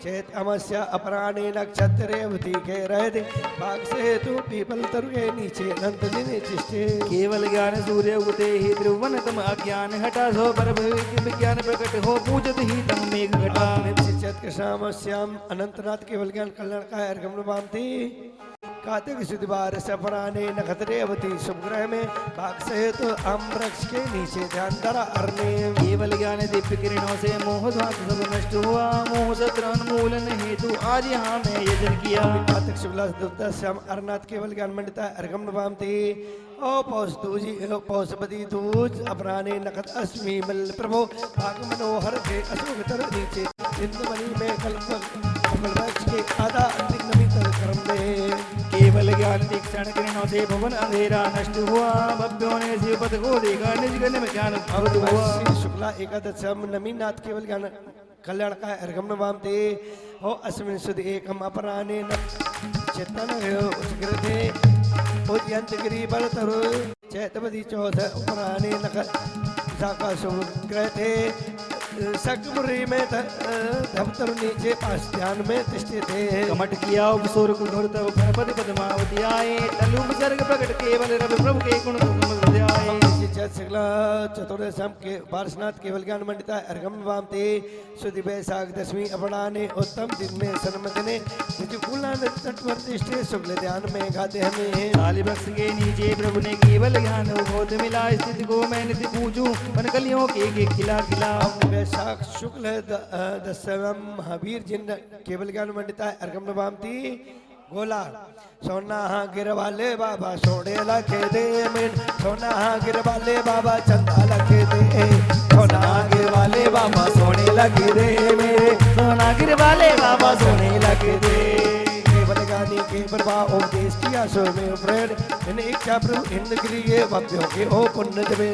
चैत अमास्या अपराणे नक्षत्रे अवधि के रहते पाक सहेतु पीपल तरु के नीचे अनंत दिन तिष्ठे केवल ज्ञान सूर्य उदे ही त्रिभुवन तम अज्ञान हटा सो पर विज्ञान प्रकट हो पूजत ही तम मेघ घटा चैत कृष्णामस्याम अनंतनाथ केवल ज्ञान कल्याण का अर्घम नभामति कार्तिक शुद्ध बार सपराने नखतरे अवधि शुभ ग्रह में भाग सहित आम वृक्ष के नीचे ध्यान धरा अरने केवल ज्ञान दिव्य किरणों से मोह ध्वंस सब नष्ट हुआ मोह सत्र उन्मूलन हेतु आज यहाँ मैं यजन किया कार्तिक शुक्ला श्याम अरनाथ केवल ज्ञान मंडिता अर्घम नभामति ओ पौषदूजी पौषपति दूज अपराने नखत अस्मि मल प्रभो भाग मनोहर के अशोक तर नीचे इंद्रमणि में कल्प वृक्ष के आधा अंतिम नवीतर क्रम में केवल ज्ञान तीक्षण किरणों से भवन अंधेरा नष्ट हुआ भव्यों ने शिवपद को देखा निज गण में ज्ञान अवध हुआ शुक्ला एकादशम नमीनाथ केवल ज्ञान कल्याण का अर्घम नभामति हो अस्मिन् सुद एकम अपराने न चेतन उच्कृते उद्यंत गिरी बलतरु चैतवदी चौथ अपराने नख शाखा शुभ ग्रहते सकमुरी में दफ्तर नीचे पास ध्यान में तिष्ठे थे कमट किया उपसोर कुल तब फणपति पद्मावती आए तलु सर्ग प्रकट केवल रवि प्रभु के गुण आए शुक्ला चतुर्दशम के पार्श्वनाथ केवल ज्ञान मंडिता अर्घम नभामति शुद्ध वैशाख दशमी अपराने उत्तम दिन में सन्मदिने तटवर्तिष्ठे शुक्ल ध्यान में गाते हमें काली वृक्ष के नीचे प्रभु ने केवल ज्ञान बोध मिला स्थिति को मैं नित्य पूजू वनकलियों के खिला खिला वैशाख शुक्ल दशम महावीर जिन केवल ज्ञान मंडिता अर्घम नभामति गोला सोना गिर वाले बाबा सोने लखे दे मिन सोना गिर वाले बाबा चंदा लखे दे सोना गिर वाले बाबा सोने लगे दे मेरे सोना गिर वाले बाबा सोने लगे दे केवल गानी के प्रभाव उपदेश किया सो में फ्रेंड इन इच्छा प्रभु इंद्र ये भव्यों के ओ पुण्य देवे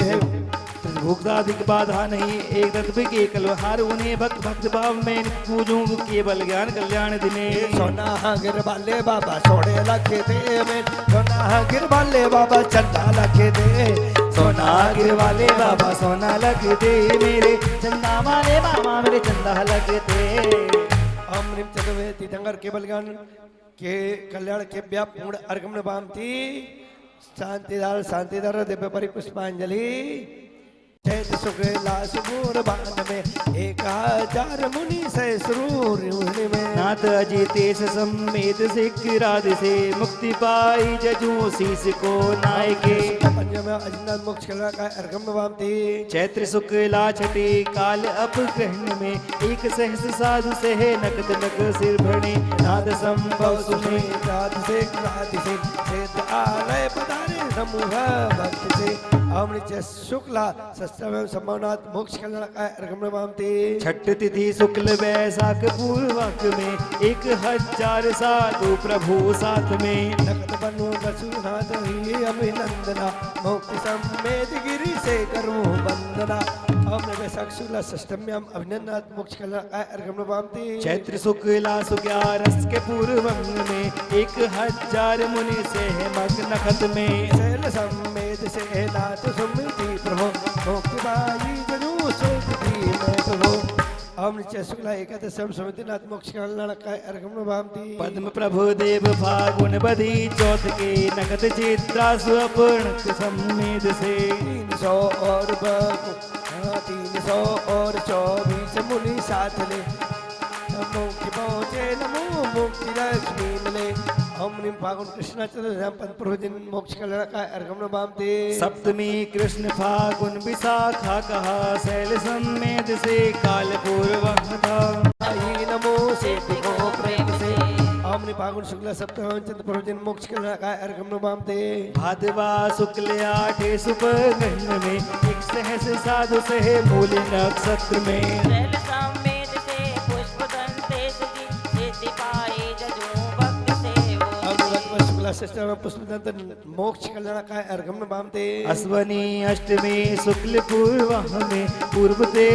भुक्ताधिक बाधा नहीं एक तत्व के कलहार उन्हें भक्त भक्त भाव में पूजूं केवल ज्ञान कल्याण दिने सोना गिर वाले बाबा सोने लगे दे में सोना गिर वाले बाबा चंदा लगे दे सोना गिर वाले बाबा सोना लगे दे मेरे चंदा वाले बाबा मेरे चंदा लगे दे अमृत चतुर्वेद तीर्थंकर केवल ज्ञान के कल्याण केभ्यः पूर्ण अर्घम नमामि शांतिदार दिव्य परिपुष्पांजलि चैत शुक्ला सुगुर बाण में 1000 मुनि सहस्रूर में नाथ अजितेश सम्मेद सिक्रादि से मुक्ति पाई जजू शीस को नायके पंचम अजनाथ मोक्ष कला का अर्घम नमामि चैत्र शुक्ला छठी काल अपग्रहण में 1 सहस्र साधु से नकद नक सिर भरणे नाद संभव सुने रात से क्षेत्र आलय पधारे समूह भक्त से अमृत शुक्ला सस्तम संभवनाथ मोक्ष कल्याण का अर्घम नमामि छठ तिथि शुक्ल वैशाख पूर्वक में 1000 साधु प्रभु साथ में नकद बनो नसुनाथ ही अभिनंदना मोक्ति समेत गिरि से करो वंदना हमने वैशाख शुक्ला सष्टम्याम अभिनंदनाथ मोक्ष कल्याण का अर्घम नमामि चैत्र शुक्ला सुग्यारस के पूर्वंग में 1000 मुनि से मग्न नखत में शैल समेत से नाथ सुमति प्रभु मोक्ति बाई जनु सोति मैं प्रभु अमृत शुक्ला एकादशम समितिनाथ मोक्ष कल्याण का अर्घम नमामि पद्म प्रभु देव फागुन बधी चौथ के नगद चित्रा स्वर्ण सम्मेद से 300 और 24 मुनि साथ ले मुक्ति पहुँचे नमो मुक्ति लक्ष्मी मिले हम निम फागुन कृष्ण चतुर्दशी पद प्रभुदिन मोक्ष कल्याण का अर्घम नमामि सप्तमी कृष्ण फागुन विशाखा कहा शैल सम्मेद से काल पूर्वक था आई नमो से दिगो प्रेम से हमने फागुन शुक्ला सप्तम चंद्र प्रभुदिन मोक्ष कल्याण का अर्घम नमामि भादवा शुक्ल 8 सुपग्रहण में 1 सहस्र साधु से मूल नक्षत्र में शैल समेत से पुष्प दंते सुखी सिद्धि पाए जजू भक्त सेवो शुक्ला सष्टम पुष्पदंत मोक्ष कल्याण का अर्घम नमामि अश्वनी अष्टमी शुक्ल पूर्व में पूर्व ते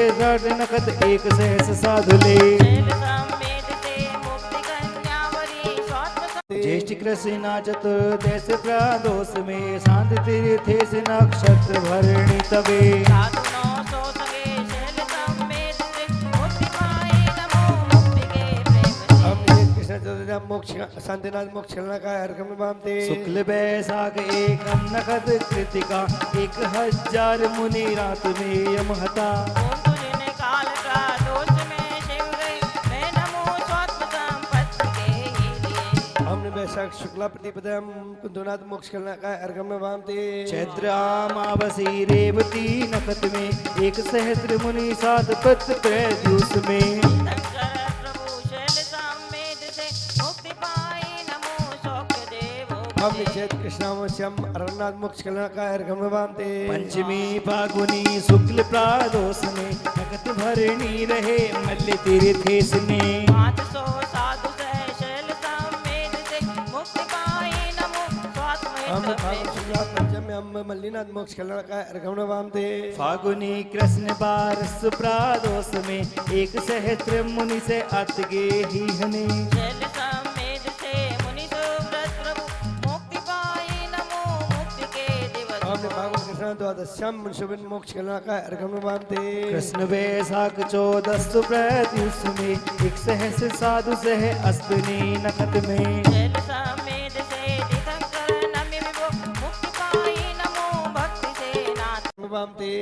नकद 1 सहस्र साधु ले शैल समेत से मुक्ति कन्यावरी स्वात्म ज्येष्ठ कृष्ण चतुर्दश प्रदोष में शांति तीर्थे से नक्षत्र भरणी तबे साधु 900 सगे शैल समेत से मुक्ति पाए नमो मुक्ति के प्रेम से हमने कृष्ण चतुर्दशी मोक्ष शांतिनाथ मोक्ष कल्याण का अर्घम नमामि शुक्ल वैशाख 1 नकद कृतिका 1000 मुनि रात में यमहता ओम तुझने काल का दोष में शिव गए मैं नमो स्वात्म संपत्ति के ही लिए हमने वैशाख शुक्ला प्रतिपदम कुंदनाथ मोक्ष कल्याण का अर्घम नमामि चैत्र अमावसी रेवती नखत में 1 सहस्र मुनि सात पत प्रद्युष में शंकर प्रभु शैल समेत से मुक्ति पाए नमो सौख्य देवो हमने चैत कृष्णावश्यम अरनाथ मोक्ष कल्याण का अर्घम नमामि पंचमी फागुनी शुक्ल प्रादोष में नकद भरणी रहे मल्ल तीर्थेश ने 500 साधु से शैल समेत से मुक्ति पाए नमो स्वात्म हमने फागुन शुक्ला पंचम में हम मल्लीनाथ मोक्ष कल्याण का अर्घम नमामि फागुनी कृष्ण बारस प्रादोष में 1 सहस्र मुनि से अतगे ही हने शैल समेत से मुनि सुव्रत प्रभु मुक्ति पाए नमो मुक्ति के दिवस हमने फागुन कृष्ण द्वादशम शुभिन मोक्ष कल्याण का अर्घम नमामि कृष्ण वैशाख 14 प्रत्युष में 1 सहस्र साधु से अश्विनी नखत में शैल समेत से दिगंकर नम्य विभो मुक्ति पाए नमो भक्ति से नाथ नमामि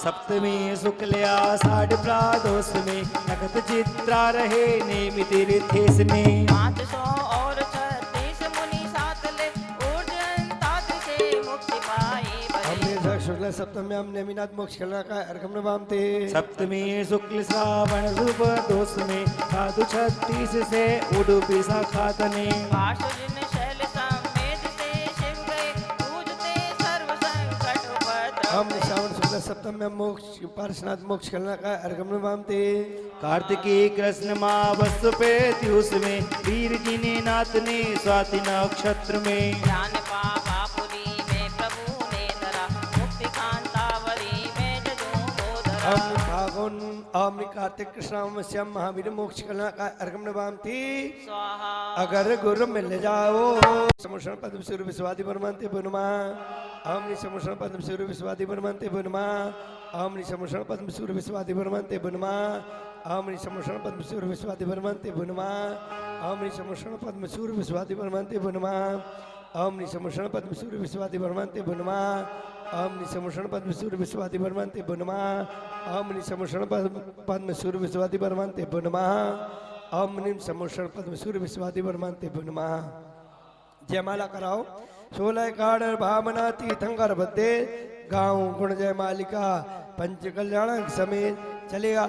सप्तमी शुक्ल आषाढ़ प्रादोष में नगद चित्रा रहे नेमि तीर्थेश ने 500 और 36 मुनि साथ ले ऊर्जन तात से मुक्ति पाए बरे हमने वैशाख शुक्ला सप्तम में हम नेमिनाथ मोक्ष कल्याण का अर्घम नमामि सप्तमी शुक्ल श्रावण शुभ दोष में साधु 36 से उडुपी शाखातने पाशुजिन शैल समेत से शिव गए पूजते सर्व संकट उपद्रव हमने श्रावण शुक्ला सप्तम में मोक्ष पार्श्वनाथ मोक्ष कल्याण का अर्घम नमामि कार्तिकी कृष्ण मावस प्रत्युष में वीर जी ने नाथ ने स्वाति नक्षत्र में ज्ञान पावापुरी में प्रभु ने धरा मुक्ति कांतावरी में जजू बोधरा हमने फागुन हमने कार्तिक कृष्णावश्यम महावीर मोक्ष कल्याण का अर्घम नमामि स्वाहा अगर गुरु मिल जाओ समुषण पद्म सूर्य विश्वादि परमंते बुनमा हमने समुषण पद्म सूर्य विश्वादि परमंते बुनमा हमने समुषण पद्म सूर्य विश्वादि परमंते बुनमा हमने समुषण पद्म सूर्य विश्वादि परमंते बुनमा ओम निशमोषण पद्मसूर विश्वादि परमांते बुनमा ओम निशमोषण पद्मसूर विश्वादि परमांते बुनमा ओम निशमोषण पद्मसूर विश्वादि परमांते बुनमा ओम निशमोषण पद्मसूर विश्वादि परमांते बुनमा ओम निशमोषण पद्मसूर विश्वादि परमांते बुनमा। जयमाला कराओ 16 काड़ भावना तीर्थंकर बद्दे गाँव गुण जय मालिका पंच कल्याण समेत चलेगा।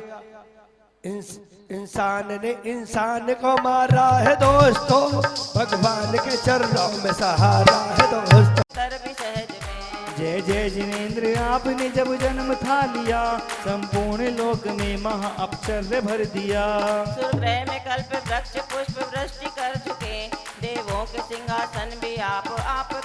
इंसान ने इंसान को मारा है दोस्तों भगवान के चरणों में सहारा है दोस्तों। तर भी सहज में जय जय जिनेन्द्र आपने जब जन्म था लिया संपूर्ण लोक में महा अपचर्य भर दिया। सुरग्रह में कल्प वृक्ष पुष्प वृष्टि कर चुके देवों के सिंहासन भी आप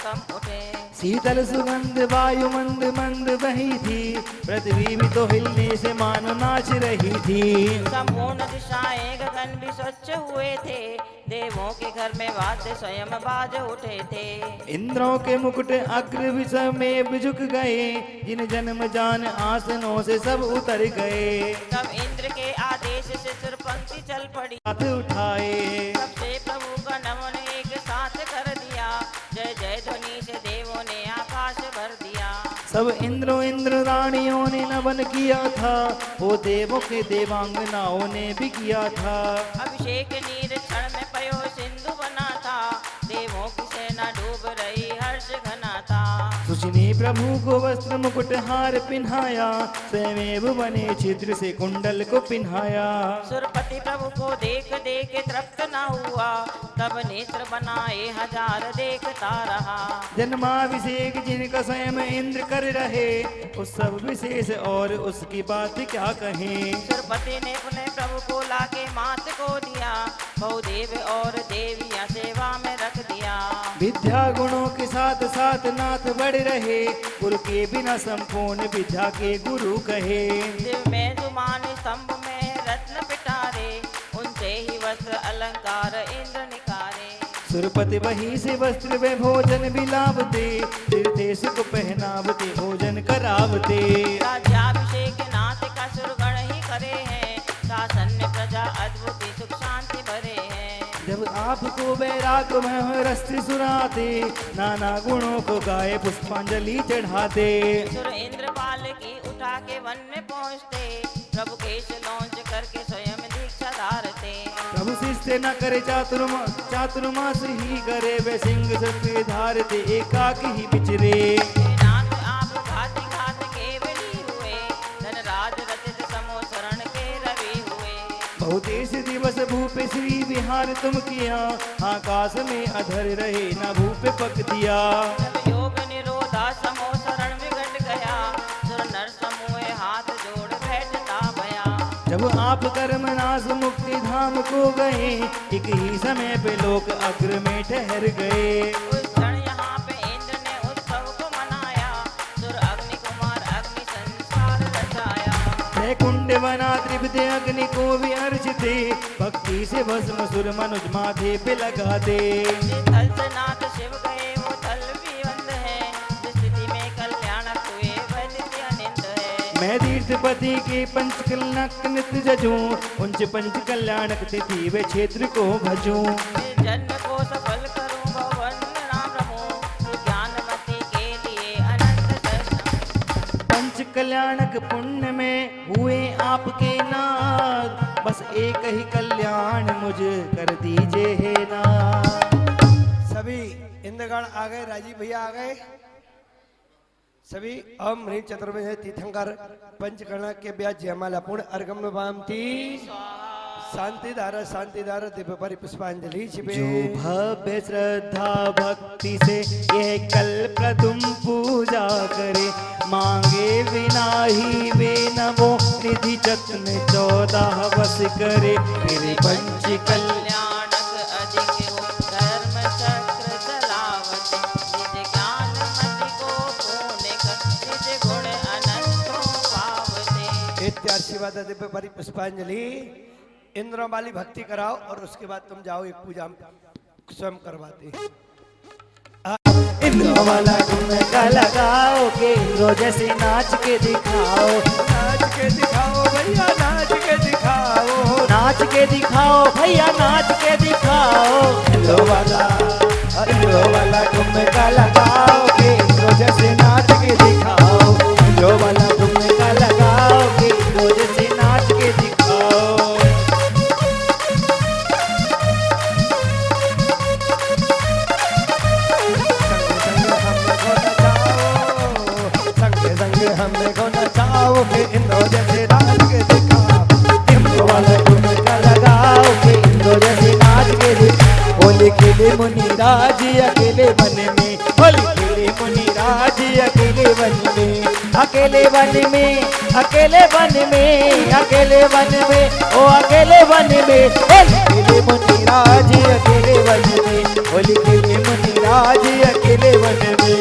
कम उठे। शीतल सुगंध वायु मंद मंद बही थी पृथ्वी भी तो हिलने से मानो नाच रही थी। संपूर्ण दिशाएं गगन भी स्वच्छ हुए थे देवों के घर में वाद्य स्वयं बाज उठे थे। इंद्रों के मुकुट अग्र विषय में झुक गए जिन जन्म जान आसनों से सब उतर गए। तब इंद्र के आदेश से सुर पंक्ति चल पड़ी हाथ उठाए सबसे प्रभु का नमन एक साथ कर दिया जय जय ध्वनि से देवों ने आकाश भर दिया। सब इंद्र रानियों ने नमन किया था वो देवों के देवांगनाओं ने भी किया था। अभिषेक नीर क्षण में पयो सिंधु बना था देवों की सेना डूब रही हर्ष घना था। सुचनी प्रभु को वस्त्र मुकुट हार पिन्हाया स्वयं बने छिद्र से कुंडल को पिन्हाया। सुरपति प्रभु को देख देख तृप्त न हुआ तब नेत्र बनाए हजार देखता रहा। जन्माभिषेक जिनका स्वयं इंद्र कर रहे उस सब विशेष और उसकी बात क्या कहें। सुरपति ने अपने प्रभु को लाके मात को दिया बहुदेव और देवियां सेवा में रख दिया। विद्या गुणों के साथ साथ नाथ बढ़ रहे गुरु के बिना संपूर्ण विद्या के गुरु कहे। दिव में जुमान स्तंभ में रत्न पिटारे उनसे ही वस्त्र अलंकार इंद्र निकारे। सुरपति वही से वस्त्र व भोजन बिलावते तीर्थे सुख पहनावते भोजन करावते। राज्याभिषेक नाथ का सुरगण ही करे हैं शासन में प्रजा अद्भुत सुख शांति भरे हैं। जब आपको वैराग में रस्त्र सुनाते नाना गुणों को गाए पुष्पांजलि चढ़ाते। सुर इंद्र बाल की उठा के वन में पहुँचते प्रभु केश लौंच करके स्वयं दीक्षा धारते। प्रभु शिष्य न करे चातुर्मास ही करे वे सिंह सत्य धारते एकाक ही बिचरे। नाथ आप घाति घात केवली हुए धनराज रचित समो शरण के रवि हुए। बहुतेश दिवस भूपे श्री विहार तुम किया आकाश में अधर रहे न भूपे पक दिया। जब योग निरोधा समो शरण में घट गया सुर नर समूह हाथ जोड़ बैठता भया। जब आप कर्मनाश मुक्ति धाम को गए एक ही समय पे लोग अग्र में ठहर गए। उस क्षण यहाँ पे इंद्र ने उत्सव को मनाया सुर अग्नि कुमार अग्नि संसार रचाया। कुंड बना त्रिविध अग्नि को भी अर्चते भक्ति से भस्म सुर मनुज माथे पे लगा दे। थल से नाथ शिव गए वो थल भी बंद है जिस स्थिति में कल्याणक हुए वह नित्य अनिंद है। मैं तीर्थपति के पंच कल्याणक नित्य जजूं उनसे पंच कल्याणक तिथि वे क्षेत्र को भजूं। इस जन्म को सफल करूं भवन राम रहूं ज्ञानमति के लिए अनंत दर्शन। पंच कल्याणक पुण्य में हुए आपके नाथ बस एक ही कल्याण मुझे कर दीजिए हे नाथ। सभी इंद्रगण आ गए राजीव भैया आ गए सभी। ओम ह्रीं चतुर्भुज तीर्थंकर पंचकर्ण के ब्याज जयमाला पूर्ण अर्घम भामती शांति धारा दिव्य परि पुष्पांजलि शिवे। जो भव्य श्रद्धा भक्ति से यह कल्प तुम पूजा करे मांगे बिना ही वे नमो निधि चक्र 14 वस करे फिर पंच कल्याणक अधिक हो धर्म चक्र चलावत निज ज्ञानमति को पूर्ण कर निज गुण अनंत पावते। इत्याशीर्वाद दिव्य परि पुष्पांजलि। इंद्रों वाली भक्ति कराओ और उसके बाद तुम जाओ एक पूजा स्वयं करवाते। इंद्रों वाला ठुमका लगाओ के इंद्रों जैसे नाच के दिखाओ भैया नाच के दिखाओ नाच के दिखाओ भैया नाच के दिखाओ इंद्रो वाला ठुमका लगाओ के इंद्रो जैसे नाच के दिखाओ इंद्रो वाला ठुमका लगाओ के इंद्रो जैसे नाच के दिखाओ संगे संगे हमने को नचाओ के इंद्रो जैसे नाच के दिखाओ इंद्रो वाला ठुमका लगाओ के इंद्रो जैसे नाच के दिखाओ होली खेले मुनिराज अकेले वन में होली खेले मुनिराज अकेले वन में अकेले वन में अकेले वन में अकेले वन में ओ अकेले वन में होली खेले मुनिराज अकेले वन में होली खेले मुनिराज अकेले वन में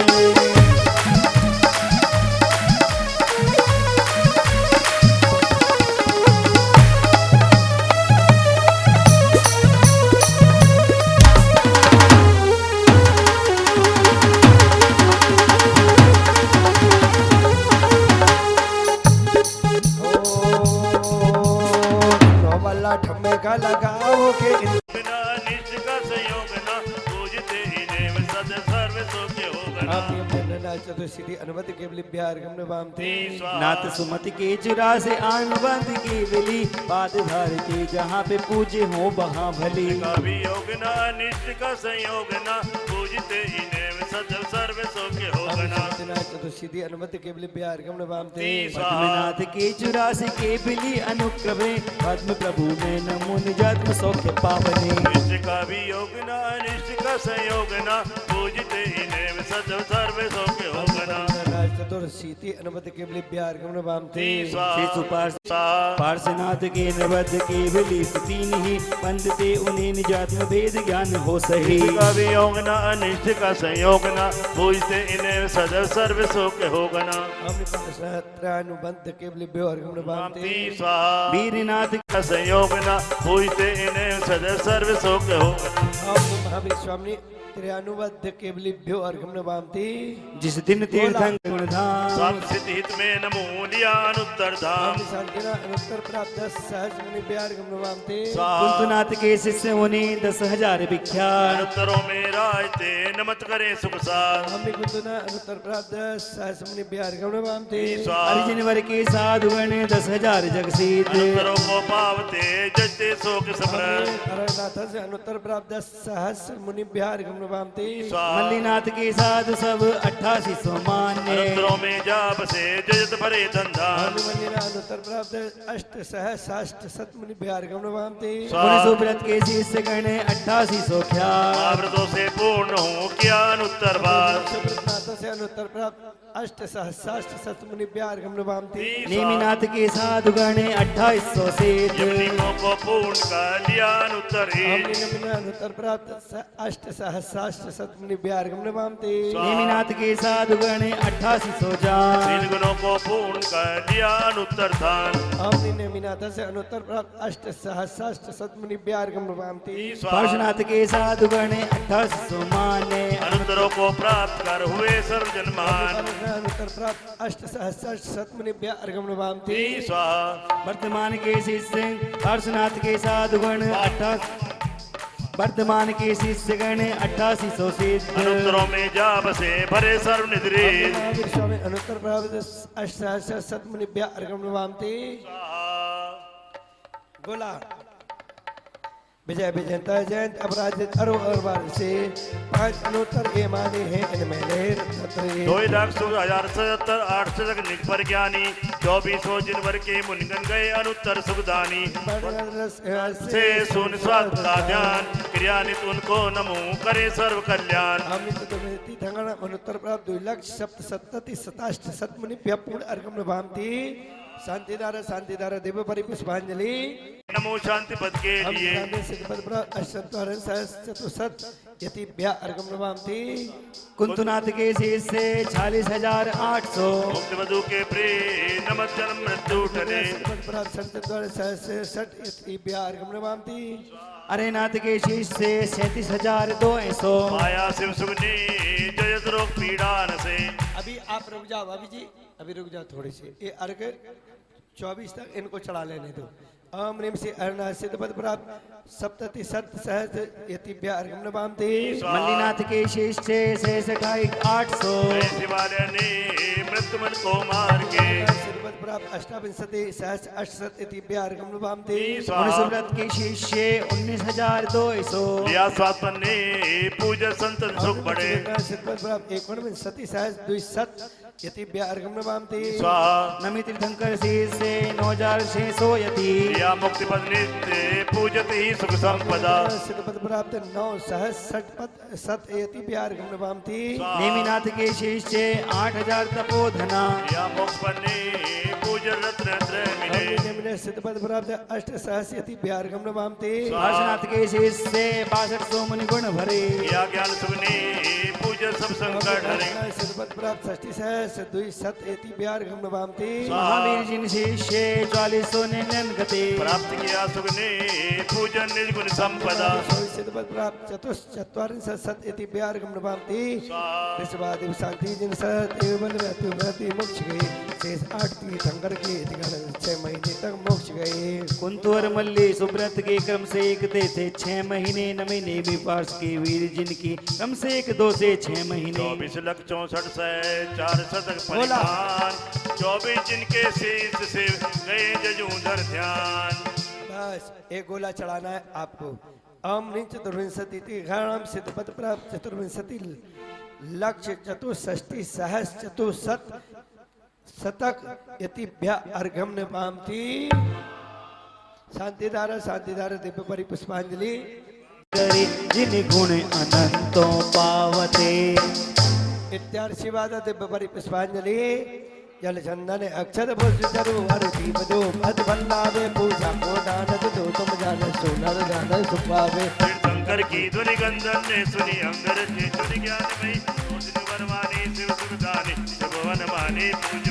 ठुमका लगाओ के बिना निष्ठ का संयोग न पूजते इन्हें सद सर्व सुख होगा चतुर्सिद्धि अनुमति केवल प्यार गमन वाम थे नाथ सुमति के चुरा से आनबंद की बिली पाद धरती जहाँ पे पूजे हो वहाँ भली का भी योग न निष्ठ का संयोग न पूजते इन्हें सद सर्व सुख होगा चतुर्सिद्धि अनुमति केवल प्यार गमन वाम थे पद्मनाथ के चुरासी के बिली अनुक्रमे पद्म प्रभु में नमो निजात्म सौख्य पावने निष्ठ का भी योग न निष्ठ का संयोग न पूजते इन्हें सद सर्व सुख होगा चतुर्सिद्धि अनुमति केवल प्यार गमन वाम थे पार्श्वनाथ के नवद्ध के बिली तीन ही बंदते उन्हें निजात्म भेद ज्ञान हो सही का भी योग न अनिष्ट का संयोग न पूजते इन्हें सदैव सर्व सुख होगा न अनुबंध केवल प्यार गमन वाम थे वीरनाथ का संयोग न पूजते इन्हें सदैव सर्व सुख होगा महावीर स्वामी त्रियानुबद्ध केवलिभ्यो अर्घम वामती जिस दिन तीर्थंकर धाम संस्थित हित में नमूलियानुत्तर धाम शांतिना अनुत्तर प्राप्त सहज मुनि प्यार गम वामते कुंतुनाथ के शिष्य मुनि 10,000 विख्यात अनुत्तरों में राजते नमत करे सुख साथ हमने कुंतुना अनुत्तर प्राप्त सहज मुनि प्यार गम वामते अर्जुन वर के साधुगण 10,000 जगसीत अनुत्तरों को पावते जजते शोक समरण अरनाथ से अनुत्तर प्राप्त सहज मुनि प्यार गम वामते मल्लीनाथ के साधु सब 8800 मान्य अनुत्तरों में जाप से जजत भरे धंधान अनुत्तर प्राप्त अष्ट सहस्राष्ट सत मुनि प्यार गम वामते सुब्रत के शिष्य गण 8800 ख्यात आवृतों से पूर्ण हो क्या अनुत्तर बात सुब्रतनाथ से अनुत्तर प्राप्त अष्ट सहस्राष्ट सत मुनि प्यार गम वामते नेमिनाथ के साधुगण 2800 से यमनियों को पूर्ण कर लिया अनुत्तर ही अनुत्तर प्राप्त अष्ट सहस्राष्ट सत मुनि प्यार गम वामते नेमिनाथ के साधुगण 8800 जान तीन गुणों को पूर्ण कर लिया अनुत्तर धान हमने नेमिनाथ से अनुत्तर प्राप्त अष्ट सहस्राष्ट सत मुनि प्यार गम वामते पार्श्वनाथ के साधुगण 8800 मान्य अनुत्तरों को प्राप्त कर हुए सर्वजन्मान अनुत्तर प्राप्त अष्ट सहस्राष्ट सत मुनि प्यार गम वामते स्वाहा वर्तमान के शिष्य पार्श्वनाथ के साधुगण 88 वर्तमान के शिष्यगण 8800 से अनुत्तरों में जाप से भरे सर्वनिधि महावीर स्वामी अनुत्तर प्राप्त अष्ट सहस्राष्ट सत मुनि प्यार गम वामते गोला विजय विजयंता जयंत अपराजित अरोबार से 5 अनुत्तर के माने हैं इनमें लेर 2,70,800 तक पर ज्ञानी 2400 जिनवर के मुनगन गए अनुत्तर सुखदानी से सुन स्वाद का ध्यान क्रियानित उनको नमो करे सर्व कल्याण अनुत्तर प्राप्त 2,70,77 सतमुनि पूर्ण अर्घम भामती शांतिदार देव परि पुष्पांजलि नमो शांति पद के लिए कुंतुनाथ के शिष्य 46,800 मुक्त वधु के प्रेम नमः जन्म मृत्यु टले अरे नाथ के शिष्य 37,200 माया शिव सुगनी जयत रोग पीड़ा न से अभी आप रुक जाओ भाभी जी, अभी रुक जाओ थोड़ी सी। ये अर्घ 24 तक इनको चढ़ा लेने दो। ओम ह्रीं श्री अरुणा सिद्धपद प्राप्त सप्तति सत सहस्र यतिभ्य अर्घ्यं नमामि मल्लीनाथ के शेष छे शेष गाय 800 शिवालय ने मृत्युमन को मार के सिद्धपद प्राप्त अष्टाविंशति सहस्र अष्टशत यतिभ्य अर्घ्यं नमामि सुव्रत के शिष्य 19200 लिया स्वात्मन ने पूजा संतन सुख बढ़े सिद्धपद प्राप्त एकोनविंशति सहस्र द्विशत यतिभ्य अर्घ्यं नमामि स्वाहा नमी तीर्थंकर से 9600 यति या मुक्ति पद नित्य पूजत ही सुख संपदा सिद्धपद प्राप्त 9 सहस्र पद सत यतिभ्य अर्घ्यं नमामि नेमिनाथ के शिष्य 8000 तपोधना या मोक्ष पद ने पूजन रत्न त्रय मिले सिद्धपद प्राप्त अष्ट सहस्र यतिभ्य अर्घ्यं नमामि काशीनाथ के शिष्य 6200 मुनि गुण भरे या ज्ञान सुख ने पूजन सब संकट हरे सिद्धपद प्राप्त षष्टि सहस्र द्विशत यतिभ्य अर्घ्यं नमामि महावीर जिन शिष्य 4400 निन्यन गते प्राप्त किया सुख ने पूजन निर्गुण संपदा सिद्धपद प्राप्त चतुश्चत्वारिंशत् सत यतिभ्य अर्घ्यं नमामि विश्वादिव शांति जिन सत एवं रहती मोक्ष गए शेष 8 तीर्थंकर के 6 महीने तक मोक्ष गए कुंतु और मल्ली सुब्रत के क्रम से एक दे थे 6 महीने 9 महीने भी पार्श के वीर जिनकी क्रम से 1 2 से 6 महीने 24,64,4 शतक परिधान 24 जिनके शीश से गए जजूधर ध्यान बस एक गोला चढ़ाना है आपको ओम ह्रीं चतुर्विंशति घृणाम सिद्धपद प्राप्त चतुर्विंशति लक्ष्य चतुष्षष्टि सहस्र चतुशत शतक यतिभ्य अर्घ्यं नमामि शांतिधारा दिव्य परिपुष्पांजलि करे जिन गुण अनंतों पावते इत्यार्षिवाद दिव्य परिपुष्पांजलि जल चंदन अक्षर भूषितरु हर दीप दो पद बल्लावे पूजा को दान दो तुम जान सोनर जान सुपावे तीर्थंकर की ध्वनि गंधन ने सुनी अंगर की ध्वनि ज्ञान में वर्वाणी शिव सुखदानी भुवन मानी पूज